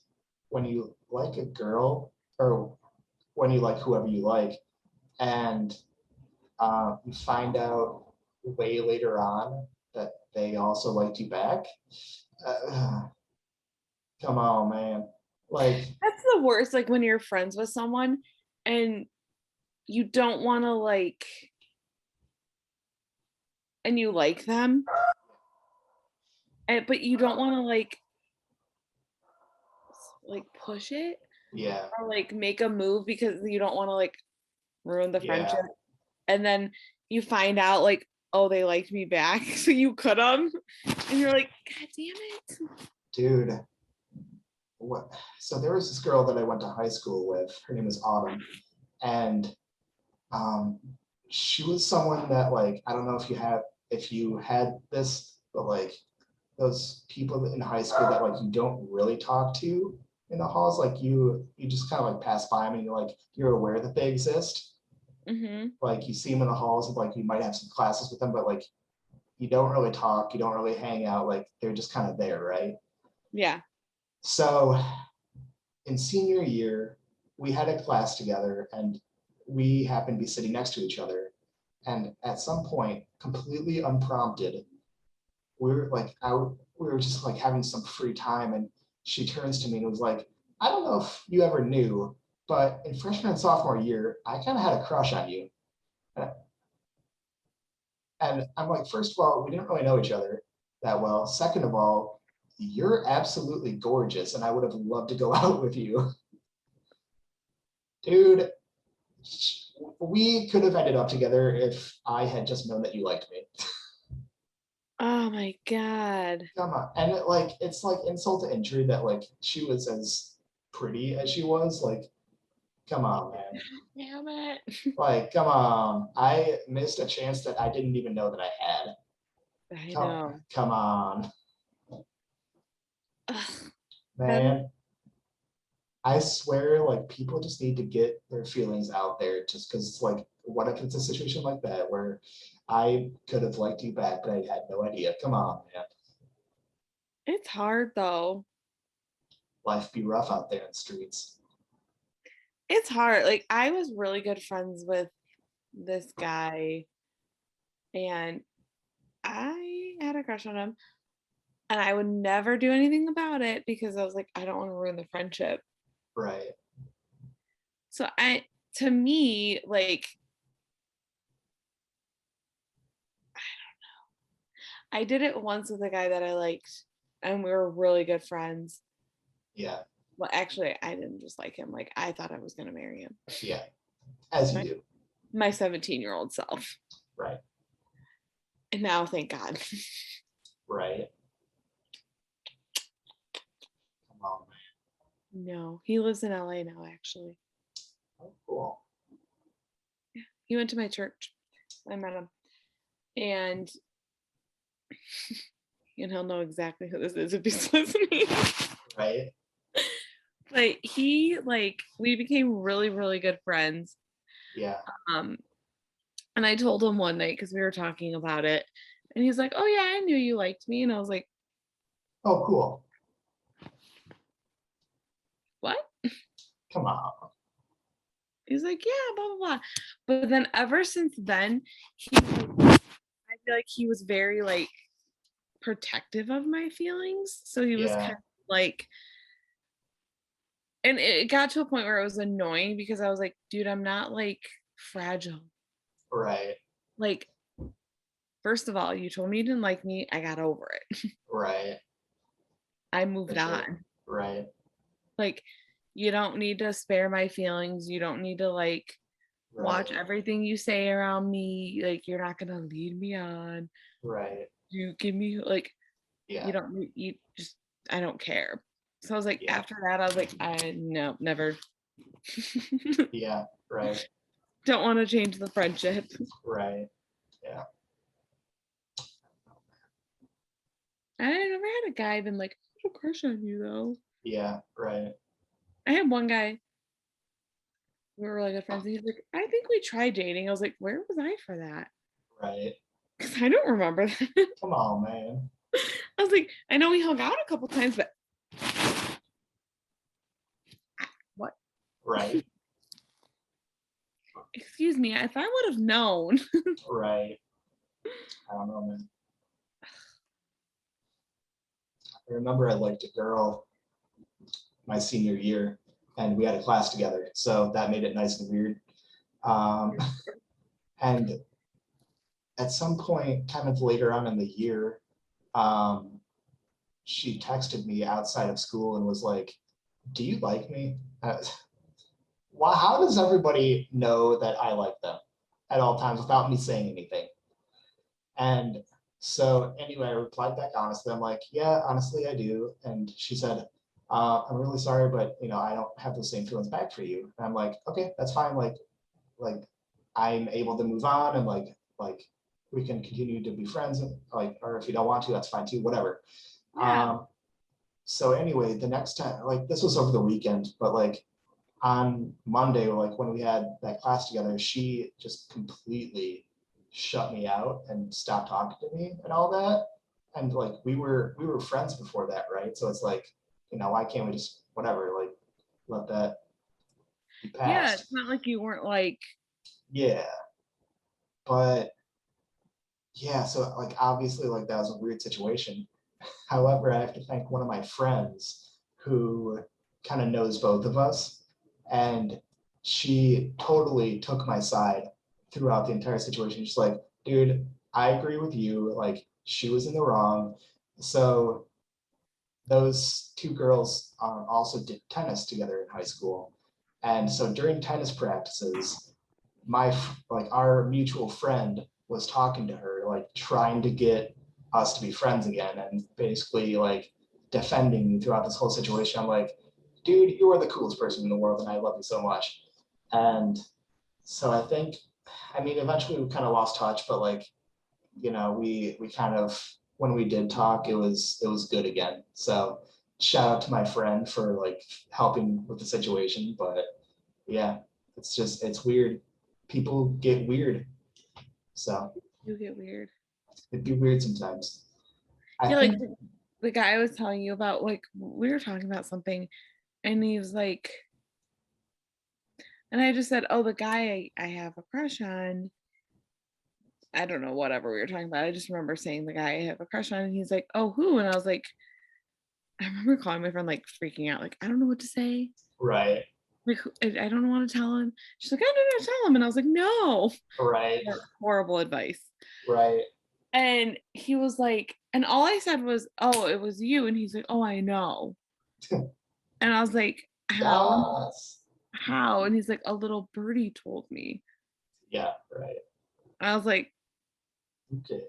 when you like a girl or when you like whoever you like, and you find out way later on that they also liked you back. Uh, come on, man. Like, That's the worst, like when you're friends with someone and you don't want to like, and you like them, and but you don't want to like push it yeah, or like make a move because you don't want to like ruin the yeah, friendship. And then you find out like, oh, they liked me back, so you cut them, and you're like, God damn it. dude. What? So there was this girl that I went to high school with. Her name was Autumn, and um, she was someone that like I don't know if you had this, but like those people in high school that like you don't really talk to in the halls, like you just kind of like pass by them and you're aware that they exist. Mm-hmm. Like you see them in the halls and like you might have some classes with them, but like you don't really talk, you don't really hang out, like they're just kind of there, right? Yeah. So in senior year, we had a class together and we happened to be sitting next to each other. And at some point, completely unprompted, we were like out, we were just like having some free time. And she turns to me and was like, I don't know if you ever knew, but in freshman and sophomore year, I kind of had a crush on you. And I'm like, first of all, we didn't really know each other that well. Second of all, you're absolutely gorgeous, and I would have loved to go out with you. Dude, we could have ended up together if I had just known that you liked me. Oh my God. Come on. And it's like insult to injury that like she was as pretty as she was. Like, come on, man. Damn it. Like, come on. I missed a chance that I didn't even know that I had. I Come, know. come on, Ugh, that is, man. I swear, like people just need to get their feelings out there just because like what if it's a situation like that where I could have liked you back, but I had no idea. Come on, man. it's hard though. Life be rough out there in the streets. It's hard. Like I was really good friends with this guy and I had a crush on him and I would never do anything about it because I was like, I don't want to ruin the friendship. Right. So to me, like I did it once with a guy that I liked and we were really good friends. Yeah. Well, actually, I didn't just like him. Like I thought I was going to marry him. Yeah. As you My do. my 17-year-old self. Right. And now thank God. Right. Come on, man. No, he lives in LA now actually. Oh, cool. He went to my church. I met him. And he'll know exactly who this is if he's listening. Right. But he like we became really, really good friends. Yeah. Um, and I told him one night because we were talking about it, and he's like, "Oh yeah, I knew you liked me," and I was like, Oh, cool. "What?" Come on. He's like, "Yeah, blah blah blah." But then ever since then, I feel like he was very like protective of my feelings. So he was kind Yeah. of like, and it got to a point where it was annoying because I was like, dude, I'm not like fragile. Right. Like, first of all, you told me you didn't like me. I got over it. Right. I For moved sure. on. Right. Like, you don't need to spare my feelings. You don't need to like watch Right. everything you say around me. Like, you're not gonna lead me on. Right. You give me like you Yeah. don't you just I don't care. So I was like, Yeah. after that, I was like, I no, never. Yeah. Right. Don't want to change the friendship. Right. Yeah. I never had a guy been like, I have a crush on you though. Yeah, right. I had one guy, we were really good friends, and he's like, I think we tried dating. I was like, where was I for that? Right. Because I don't remember that. Come on, man. I was like, I know we hung out a couple times, but what? Right. Excuse me, if I would have known. Right. I don't know, man. I remember I liked a girl my senior year, and we had a class together, so that made it nice and weird. Um, and at some point, kind of later on in the year, um, she texted me outside of school and was like, "Do you like me?" Well, how does everybody know that I like them at all times without me saying anything? And so anyway, I replied back honestly. I'm like, yeah, honestly, I do. And she said, I'm really sorry, but I don't have the same feelings back for you. And I'm like, okay, that's fine. Like I'm able to move on and like we can continue to be friends. And like, or if you don't want to, that's fine too, whatever. Yeah. So anyway, the next time, like this was over the weekend, but like on Monday, like when we had that class together, she just completely shut me out and stopped talking to me and all that. And like we were friends before that, right? So it's like, why can't we just whatever, like let that be Yeah, it's past? not like you weren't like, Yeah. But yeah, so like obviously like that was a weird situation. However, I have to thank one of my friends who kind of knows both of us. And she totally took my side throughout the entire situation. She's like, dude, I agree with you. Like, she was in the wrong. So, those two girls also did tennis together in high school. And so, during tennis practices, like our mutual friend was talking to her, like trying to get us to be friends again, and basically like defending me throughout this whole situation. I'm like, dude, you are the coolest person in the world, and I love you so much. And so I think, I mean, eventually we kind of lost touch, but like, we kind of when we did talk, it was good again. So shout out to my friend for like helping with the situation, but yeah, it's weird. People get weird, so you get weird. it'd be weird sometimes. I Yeah, like think the guy I was telling you about, like we were talking about something, and he was like, and I just said, oh, the guy I have a crush on. I don't know, whatever we were talking about. I just remember saying the guy I have a crush on, and he's like, oh, who? And I was like, I remember calling my friend like freaking out, like, I don't know what to say. right, Like, I don't want to tell him. She's like, I don't know, tell him. And I was like, no. right, Horrible advice. right. And he was like, and all I said was, oh, it was you. And he's like, oh, I know. And I was like, how? Yes. How? And he's like, a little birdie told me. Yeah, right. I was like, Okay.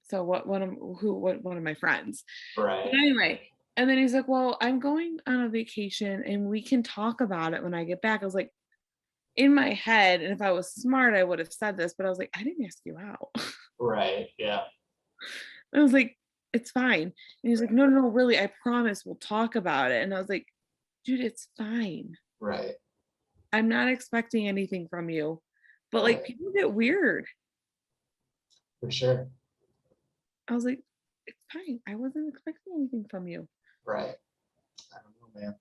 so what? What? One of my friends. But Right. anyway, and then he's like, well, I'm going on a vacation, and we can talk about it when I get back. I was like, in my head, and if I was smart, I would have said this, but I was like, I didn't ask you out. Right. Yeah. I was like, it's fine. And he's like, Right. no, no, no, really, I promise we'll talk about it. And I was like, dude, it's fine. Right. I'm not expecting anything from you. But like Right. people get weird. For sure. I was like, it's fine. I wasn't expecting anything from you. Right. I don't know, man.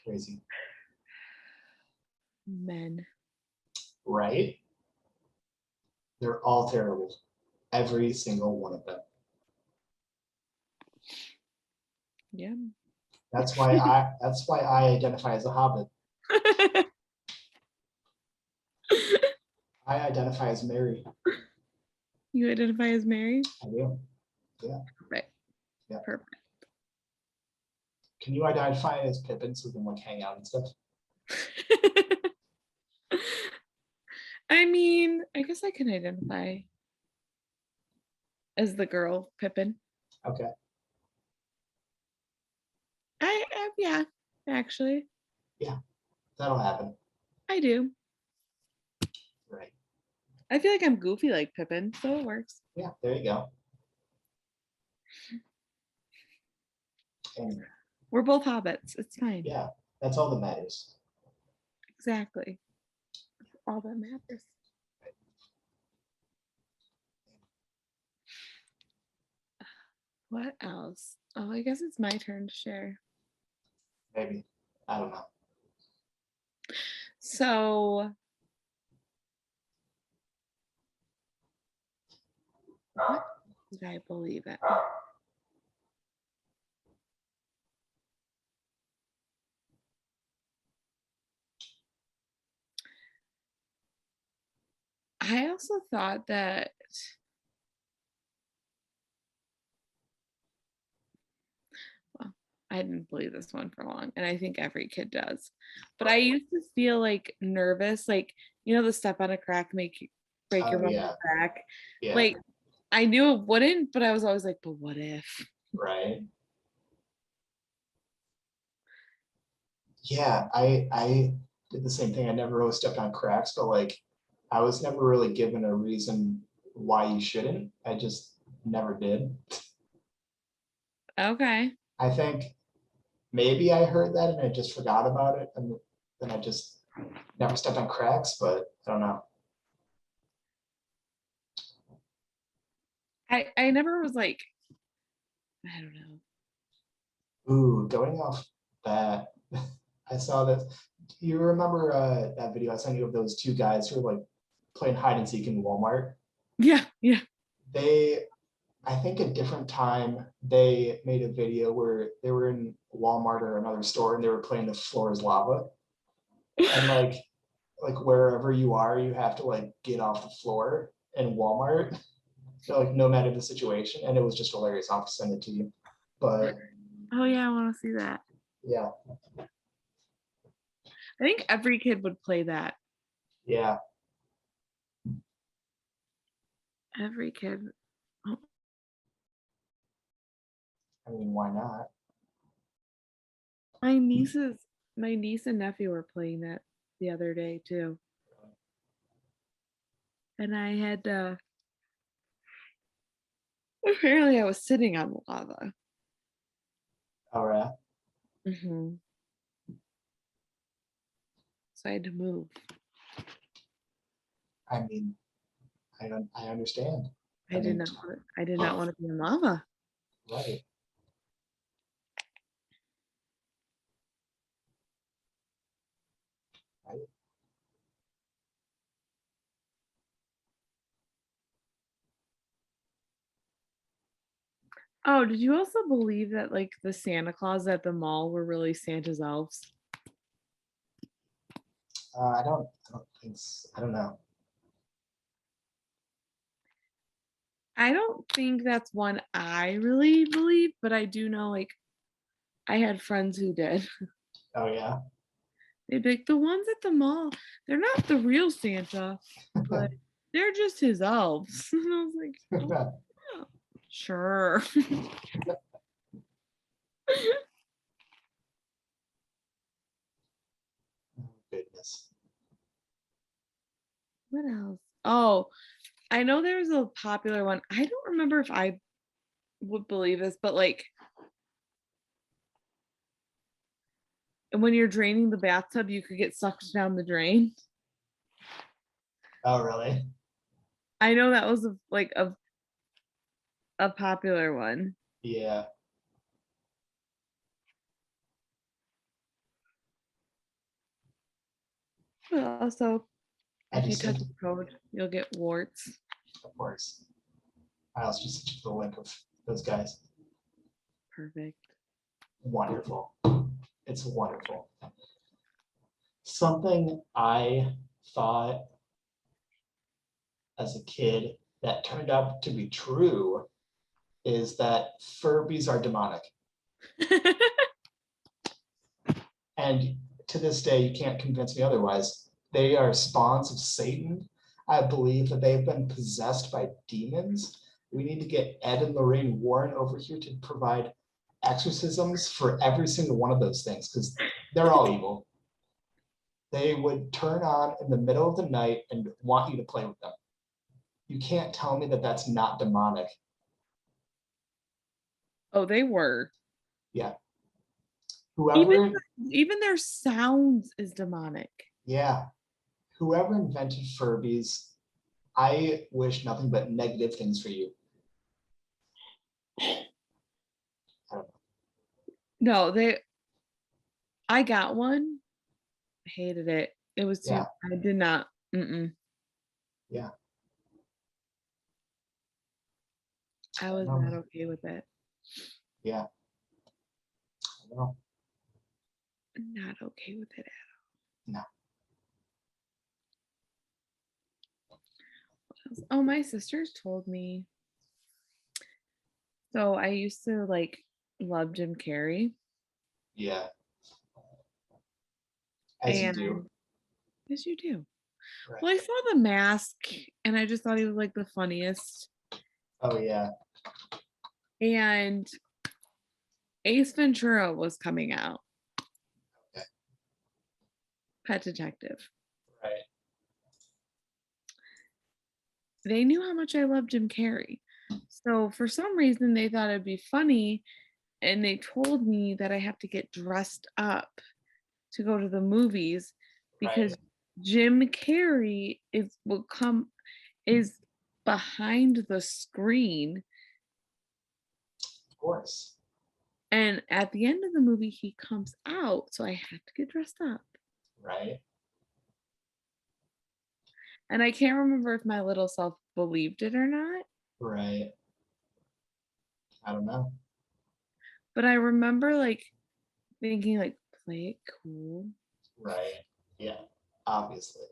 Crazy. Men. Right. They're all terrible. Every single one of them. Yeah. That's why I identify as a hobbit. I identify as Mary. You identify as married? I do. Yeah. Right. Yeah. Perfect. Can you identify as Pippin so we can like hang out and stuff? I mean, I guess I can identify as the girl, Pippin. Okay. Yeah, actually, Yeah. That'll happen. I do. Right. I feel like I'm goofy like Pippin, so it works. Yeah, there you go. And We're both hobbits. It's fine. yeah, that's all that matters. Exactly. All that matters. What else? Oh, I guess it's my turn to share. Maybe. I don't know. So, what did I believe it? I also thought that well, I didn't believe this one for long, and I think every kid does. But I used to feel like nervous, like the step on a crack break your Oh mother's yeah, back. yeah, Like I knew it wouldn't, but I was always like, but what if? right. Yeah, I did the same thing. I never really stepped on cracks, but like I was never really given a reason why you shouldn't. I just never did. Okay. I think maybe I heard that and I just forgot about it, and then I just never stepped on cracks, but I don't know. I never was like, I don't know. Ooh, going off that, I saw that. Do you remember that video I sent you of those two guys who were like playing hide and seek in Walmart? Yeah, yeah. They, I think a different time, they made a video where they were in Walmart or another store and they were playing The Floor is Lava. And like wherever you are, you have to like get off the floor in Walmart. So, like no matter the situation. And it was just hilarious. I'll have to send it to you. But Oh yeah, I want to see that. yeah, I think every kid would play that. yeah. Every kid. Oh, I mean, why not? my niece and nephew were playing that the other day too. And I had apparently I was sitting on the lava. All right. Hmm. So I had to move. I mean, I don't. I understand. I I did mean, not I did not want to be in lava. right. Right. Oh, did you also believe that like the Santa Claus at the mall were really Santa's elves? I don't. I don't think. I don't know. I don't think that's one I really believe, but I do know like I had friends who did. Oh yeah. They'd be like, the ones at the mall, they're not the real Santa, but they're just his elves. And I was like, oh, yeah, sure. Goodness. What else? Oh, I know there's a popular one. I don't remember if I would believe this, but like when you're draining the bathtub, you could get sucked down the drain. Oh really? I know that was a popular one. Yeah. Also, I if you just touch think, a toad, you'll get warts. of course. I also just sent you the link of those guys. Perfect. Wonderful. It's wonderful. Something I thought as a kid that turned out to be true is that Furbies are demonic. And to this day, you can't convince me otherwise. They are spawns of Satan. I believe that they've been possessed by demons. We need to get Ed and Lorraine Warren over here to provide exorcisms for every single one of those things because they're all evil. They would turn on in the middle of the night and want you to play with them. you can't tell me that that's not demonic. Oh, they were. Yeah. Even Whoever, even their sounds is demonic. yeah, whoever invented Furbies, I wish nothing but negative things for you. I don't know. No, I got one. Hated it. It was too. Yeah, I did not. Mm-mm. yeah. I I don't was know, not man. okay with it. Yeah, I don't know. Not okay with it. No. Oh, my sisters told me. So I used to like love Jim Carrey, Yeah, as you do. and yes, you do. Right. Well, I saw The Mask, and I just thought he was like the funniest. Oh yeah. And Ace Ventura was coming out. Okay. Pet Detective. Right. They knew how much I loved Jim Carrey. So for some reason, they thought it'd be funny. And they told me that I have to get dressed up to go to the movies Right. because Jim Carrey is behind the screen, Of course. and at the end of the movie he comes out, so I have to get dressed up. Right. And I can't remember if my little self believed it or not, Right. I don't know. but I remember like thinking like play it cool. Right. Yeah. Obviously.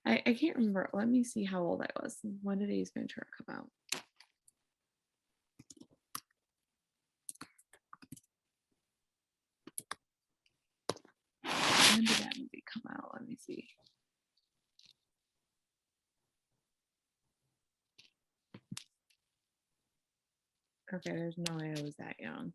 I can't remember. Let me see how old I was. When did Ace Ventura come out? When did that movie come out? Let me see. Okay, there's no way I was that young.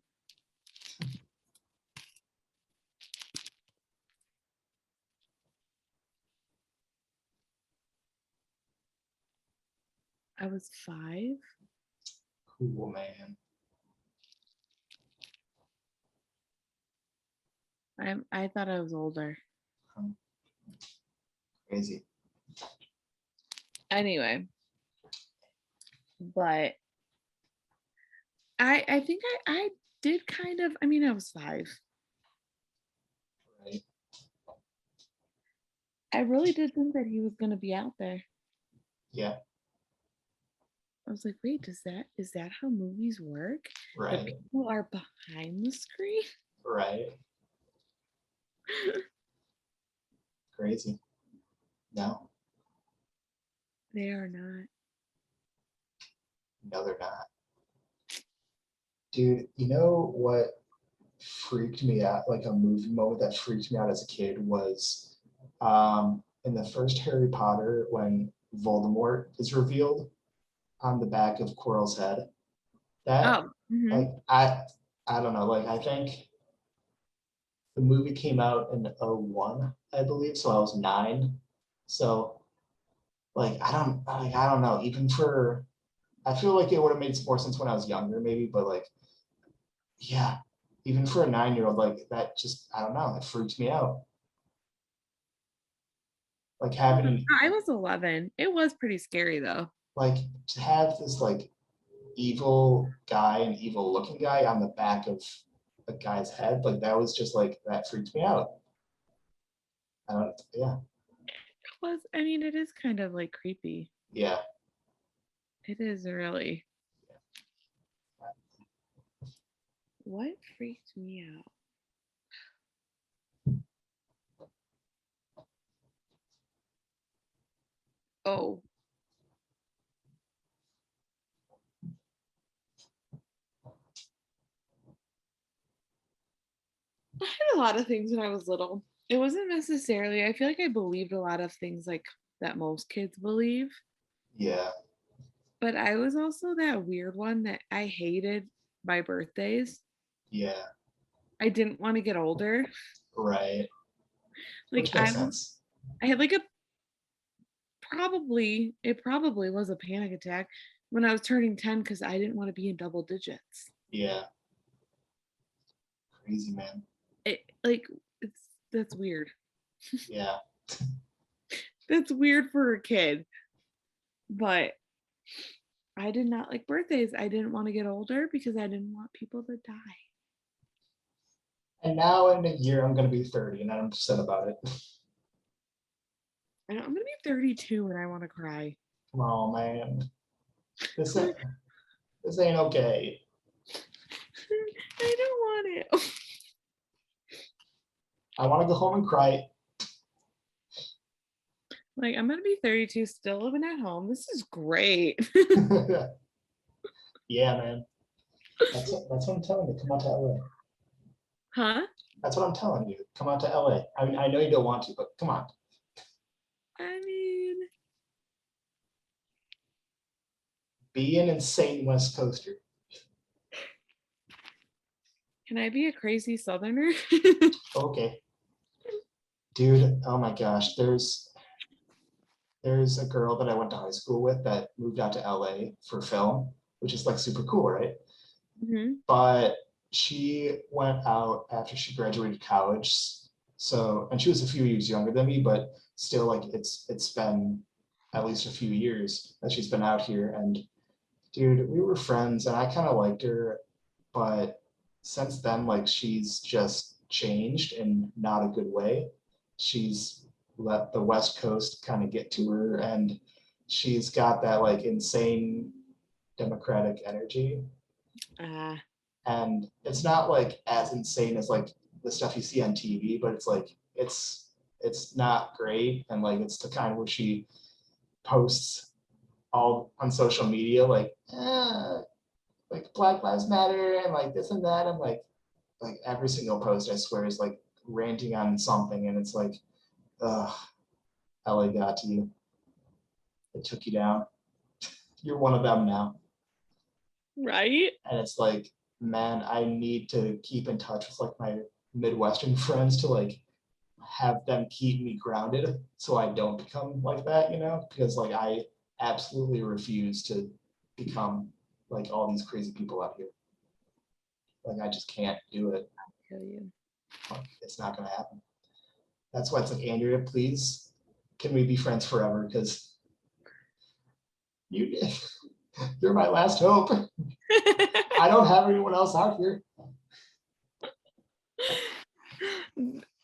I was 5. Cool, man. I thought I was older. Crazy. Anyway, but I think I did kind of. I mean, I was 5. Right. I really did think that he was gonna be out there. Yeah. I was like, wait, is that how movies work? The Right. people are behind the screen. Right. Crazy. No. They are not. No, they're not. Dude, you know what freaked me out, like a movie moment that freaked me out as a kid was in the first Harry Potter when Voldemort is revealed on the back of Quirrell's head. That Oh, mm-hmm. like I don't know, like I think the movie came out in '01, I believe, so I was 9. So like I don't know, even for I feel like it would have made more sense when I was younger, maybe, but like yeah, even for a 9-year-old, like that just I don't know, it freaks me out. Like having I was 11. It was pretty scary though. like to have this like evil guy and evil looking guy on the back of a guy's head, like that was just like that freaked me out. I don't yeah, It was. I mean, it is kind of like creepy. yeah. It is really. What freaked me out? Oh, I had a lot of things when I was little. It wasn't necessarily, I feel like I believed a lot of things like that most kids believe, Yeah, but I was also that weird one that I hated my birthdays. yeah, I didn't want to get older. right. Like Which makes sense. I had like a it probably was a panic attack when I was turning 10 because I didn't want to be in double digits. Yeah. Crazy, man. It like that's weird. Yeah. That's weird for a kid. But I did not like birthdays. I didn't want to get older because I didn't want people to die. And now in a year, I'm going to be 30 and I'm upset about it. And I'm gonna be 32 and I want to cry. Oh, man. This ain't okay. I don't want it. I want to go home and cry. Like I'm gonna be 32, still living at home. This is great. Yeah, man. That's what I'm telling you. Come out to LA. Huh? That's what I'm telling you. Come out to LA. I mean, I know you don't want to, but come on. I mean, Be an insane West Coaster. can I be a crazy southerner? Okay. Dude, oh my gosh. There's a girl that I went to high school with that moved out to LA for film, which is like super cool, right? Hmm. But she went out after she graduated college. So, and she was a few years younger than me, but still, like it's been at least a few years that she's been out here. And dude, we were friends, and I kind of liked her, but since then, like she's just changed in not a good way. She's let the West Coast kind of get to her, and she's got that like insane democratic energy, Uh, and it's not like as insane as like the stuff you see on TV, but it's like it's not great, and like it's the kind where she posts all on social media like Black Lives Matter and like this and that, and like every single post I swear is like ranting on something, and it's like, ugh, LA got to you. It took you down. You're one of them now. right? And it's like, man, I need to keep in touch with like my Midwestern friends to like have them keep me grounded so I don't become like that, because like I absolutely refuse to become like all these crazy people out here. Like I just can't do it. I feel you. It's not gonna happen. That's why it's like, Andrea, please, can we be friends forever? Because you you're my last hope. I don't have anyone else out here.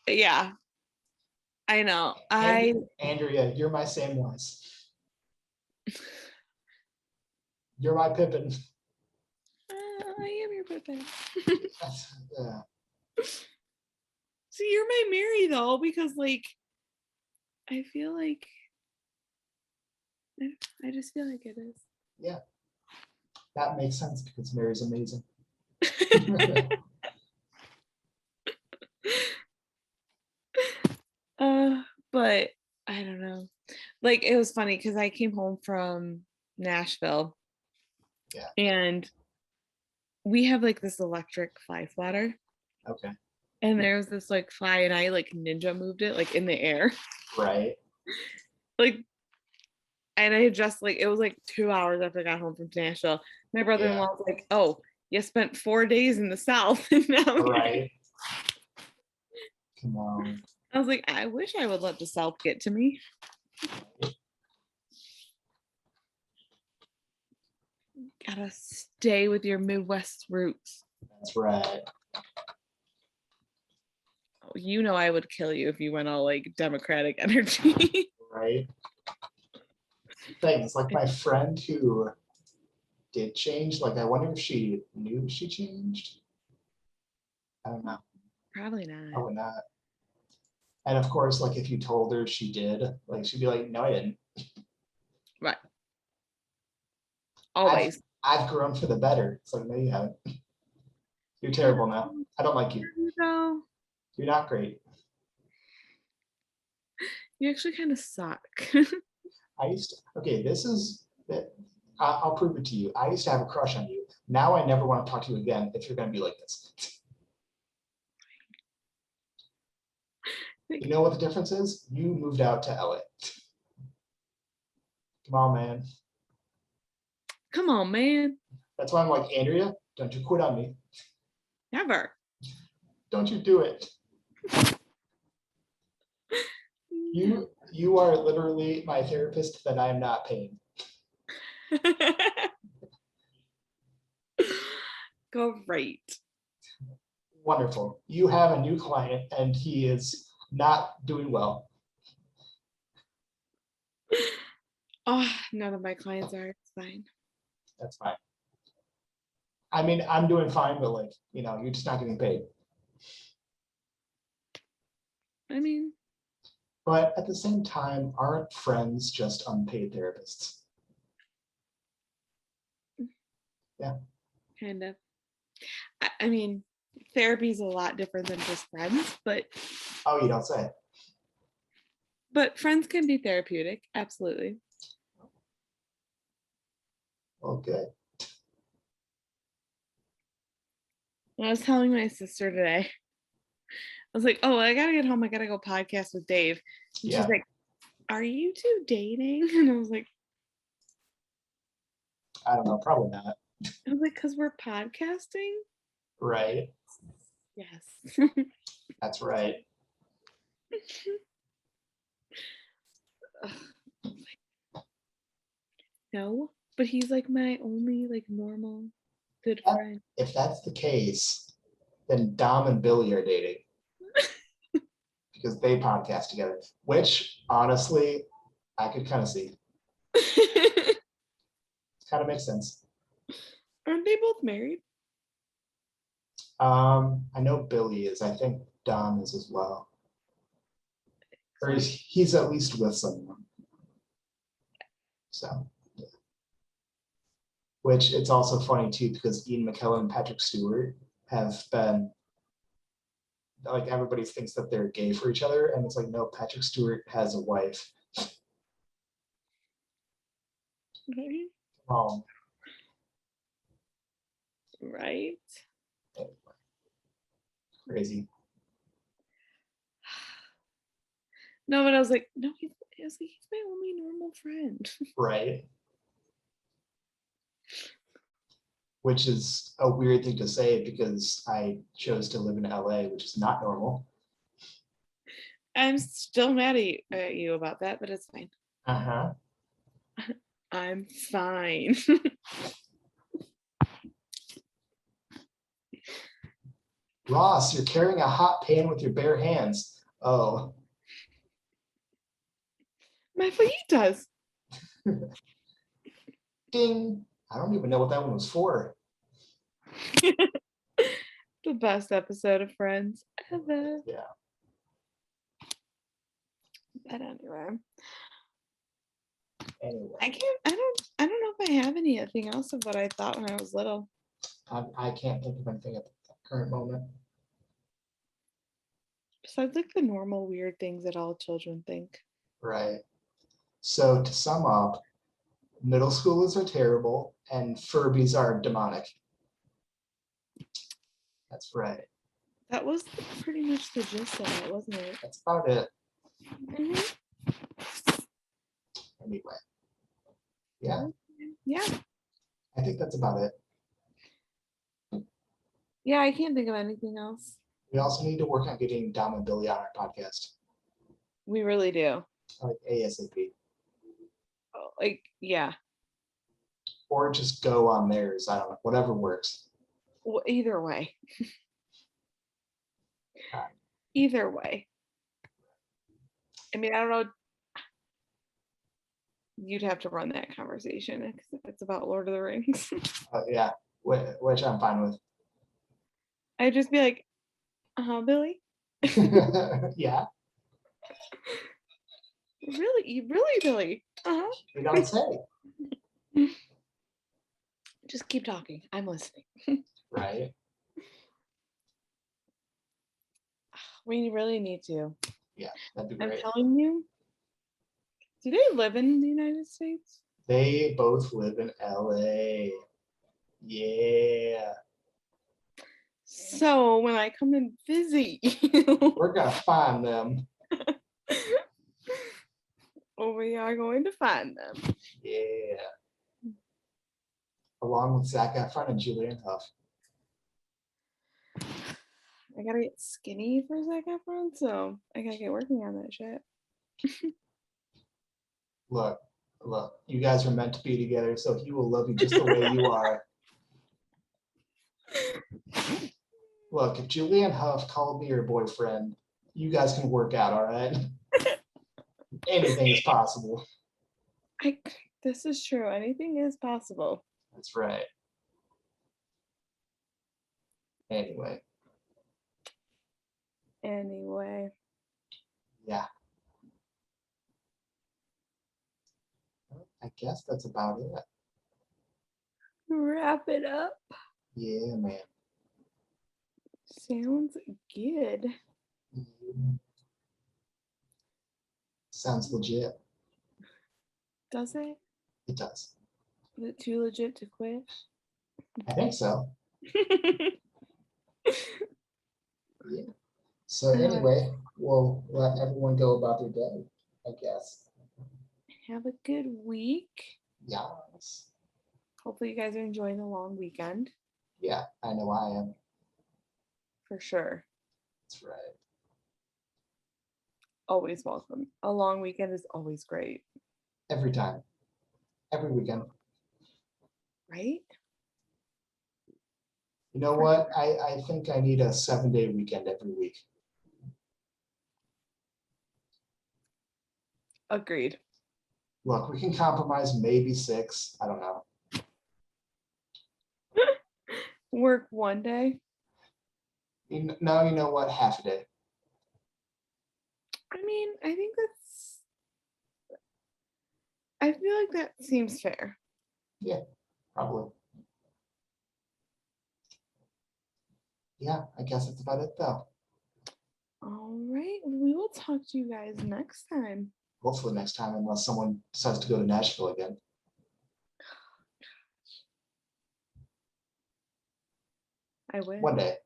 Yeah, I know. Andrea, you're my Samwise. You're my Pippin. I am your Pippin. Yeah. See, you're my Mary though, because like I feel like I just feel like it is. Yeah, that makes sense because Mary's amazing. But I don't know. Like it was funny because I came home from Nashville. Yeah. And we have like this electric fly swatter. Okay. And there was this like fly, and I like ninja moved it like in the air. Right. Like, and I had just like it was like 2 hours after I got home from Nashville. My brother-in-law was like, "Oh, you spent 4 days in the South, and now right." Come on. I was like, I wish I would let the South get to me. Gotta stay with your Midwest roots. That's right. Oh, you know I would kill you if you went all like Democratic energy. Right. Things like my friend who did change, like I wonder if she knew she changed. I don't know. Probably not. Probably not. And of course, like if you told her she did, like she'd be like, "No, I didn't." Right. Always. I've grown for the better. It's like, no, you haven't. You're terrible now. I don't like you. No. You're not great. You actually kind of suck. I used to, okay, this is, I'll prove it to you. I used to have a crush on you. Now I never want to talk to you again if you're going to be like this. You know what the difference is? You moved out to LA. Come on, man. Come on, man. That's why I'm like, Andrea, don't you quit on me. Never. Don't you do it. You are literally my therapist that I am not paying. Great. Wonderful. You have a new client and he is not doing well. Oh, none of my clients are. It's fine. That's fine. I mean, I'm doing fine, but like, you're just not getting paid. I mean, But at the same time, aren't friends just unpaid therapists? Yeah. kind of. I mean, therapy is a lot different than just friends, but Oh, you don't say. friends can be therapeutic. Absolutely. Okay. I was telling my sister today, I was like, oh, I gotta get home. I gotta go podcast with Dave. And Yeah. she's like, are you two dating? And I was like, I don't know, probably not. because we're podcasting? Right. Yes. That's right. No, but he's like my only like normal good That- friend. If that's the case, then Dom and Billy are dating because they podcast together, which honestly, I could kind of see. Kind of makes sense. Aren't they both married? I know Billy is. I think Dom is as well. Or he's at least with someone. So, yeah. Which it's also funny too, because Ian McKellen and Patrick Stewart have been like, everybody thinks that they're gay for each other, and it's like, no, Patrick Stewart has a wife. Right. Um, Right. anyway, crazy. No, but I was like, no, he's my only normal friend. Right. Which is a weird thing to say because I chose to live in LA, which is not normal. I'm still mad at you about that, but it's fine. Uh-huh. I'm fine. Ross, you're carrying a hot pan with your bare hands. Oh. My fajitas. Ding. I don't even know what that one was for. The best episode of Friends ever. Yeah. But anyway. Anyway, I don't know if I have anything else of what I thought when I was little. I can't think of anything at the current moment. Besides like the normal weird things that all children think. Right. So to sum up, middle schoolers are terrible and Furbies are demonic. That's right. That was pretty much the gist of it, wasn't it? That's about it. Mhm. Anyway. Yeah, Yeah. I think that's about it. Yeah, I can't think of anything else. We also need to work on getting Dom and Billy on our podcast, We really do. like ASAP. Like, yeah. Or just go on theirs. I don't know, whatever works. Well, either way. Alright. Either way. I mean, I don't know. You'd have to run that conversation if it's about Lord of the Rings. Yeah, which I'm fine with. I'd just be like, Billy? Yeah, Really, Billy? you don't say. Just keep talking. I'm listening. Right. We really need to. Yeah, that'd be I'm great. telling you. Do they live in the United States? They both live in LA. Yeah. So when I come and visit you, We're gonna find them. We are going to find them. Yeah. Along with Zac Efron and Julianne Hough. I gotta get skinny for Zac Efron, so I gotta get working on that shit. Look, you guys are meant to be together, so he will love you just the way you are. Look, if Julianne Hough called me her boyfriend, you guys can work out, all right? Anything is possible. This is true. Anything is possible. That's right. Anyway. Yeah. I guess that's about it. Wrap it up. Yeah, man. Sounds good. Sounds legit. Does it? It does. Is it too legit to quit? I think so. Yeah. So anyway, we'll let everyone go about their day, I guess. Have a good week. Yes. Hopefully you guys are enjoying the long weekend. Yeah, I know I am. For sure. That's right. Always welcome. A long weekend is always great. Every time. Every weekend. Right? You know what? I think I need a 7-day weekend every week. Agreed. Look, we can compromise maybe 6. I don't know. Work one day. No, you know what? Half a day. I mean, I feel like that seems fair. Yeah, probably. Yeah, I guess that's about it though. All right. We will talk to you guys next time. Hopefully next time, unless someone decides to go to Nashville again. I will. One day.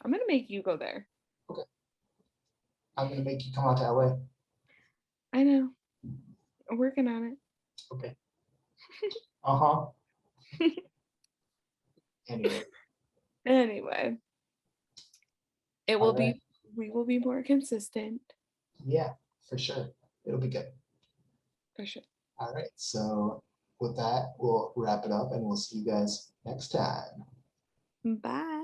I'm going to make you go there. Okay. I'm going to make you come out to LA. I know. I'm working on it. Okay. Uh-huh. Anyway. We will be more consistent. Yeah, for sure. It'll be good. For sure. All right. So with that, we'll wrap it up and we'll see you guys next time. Bye.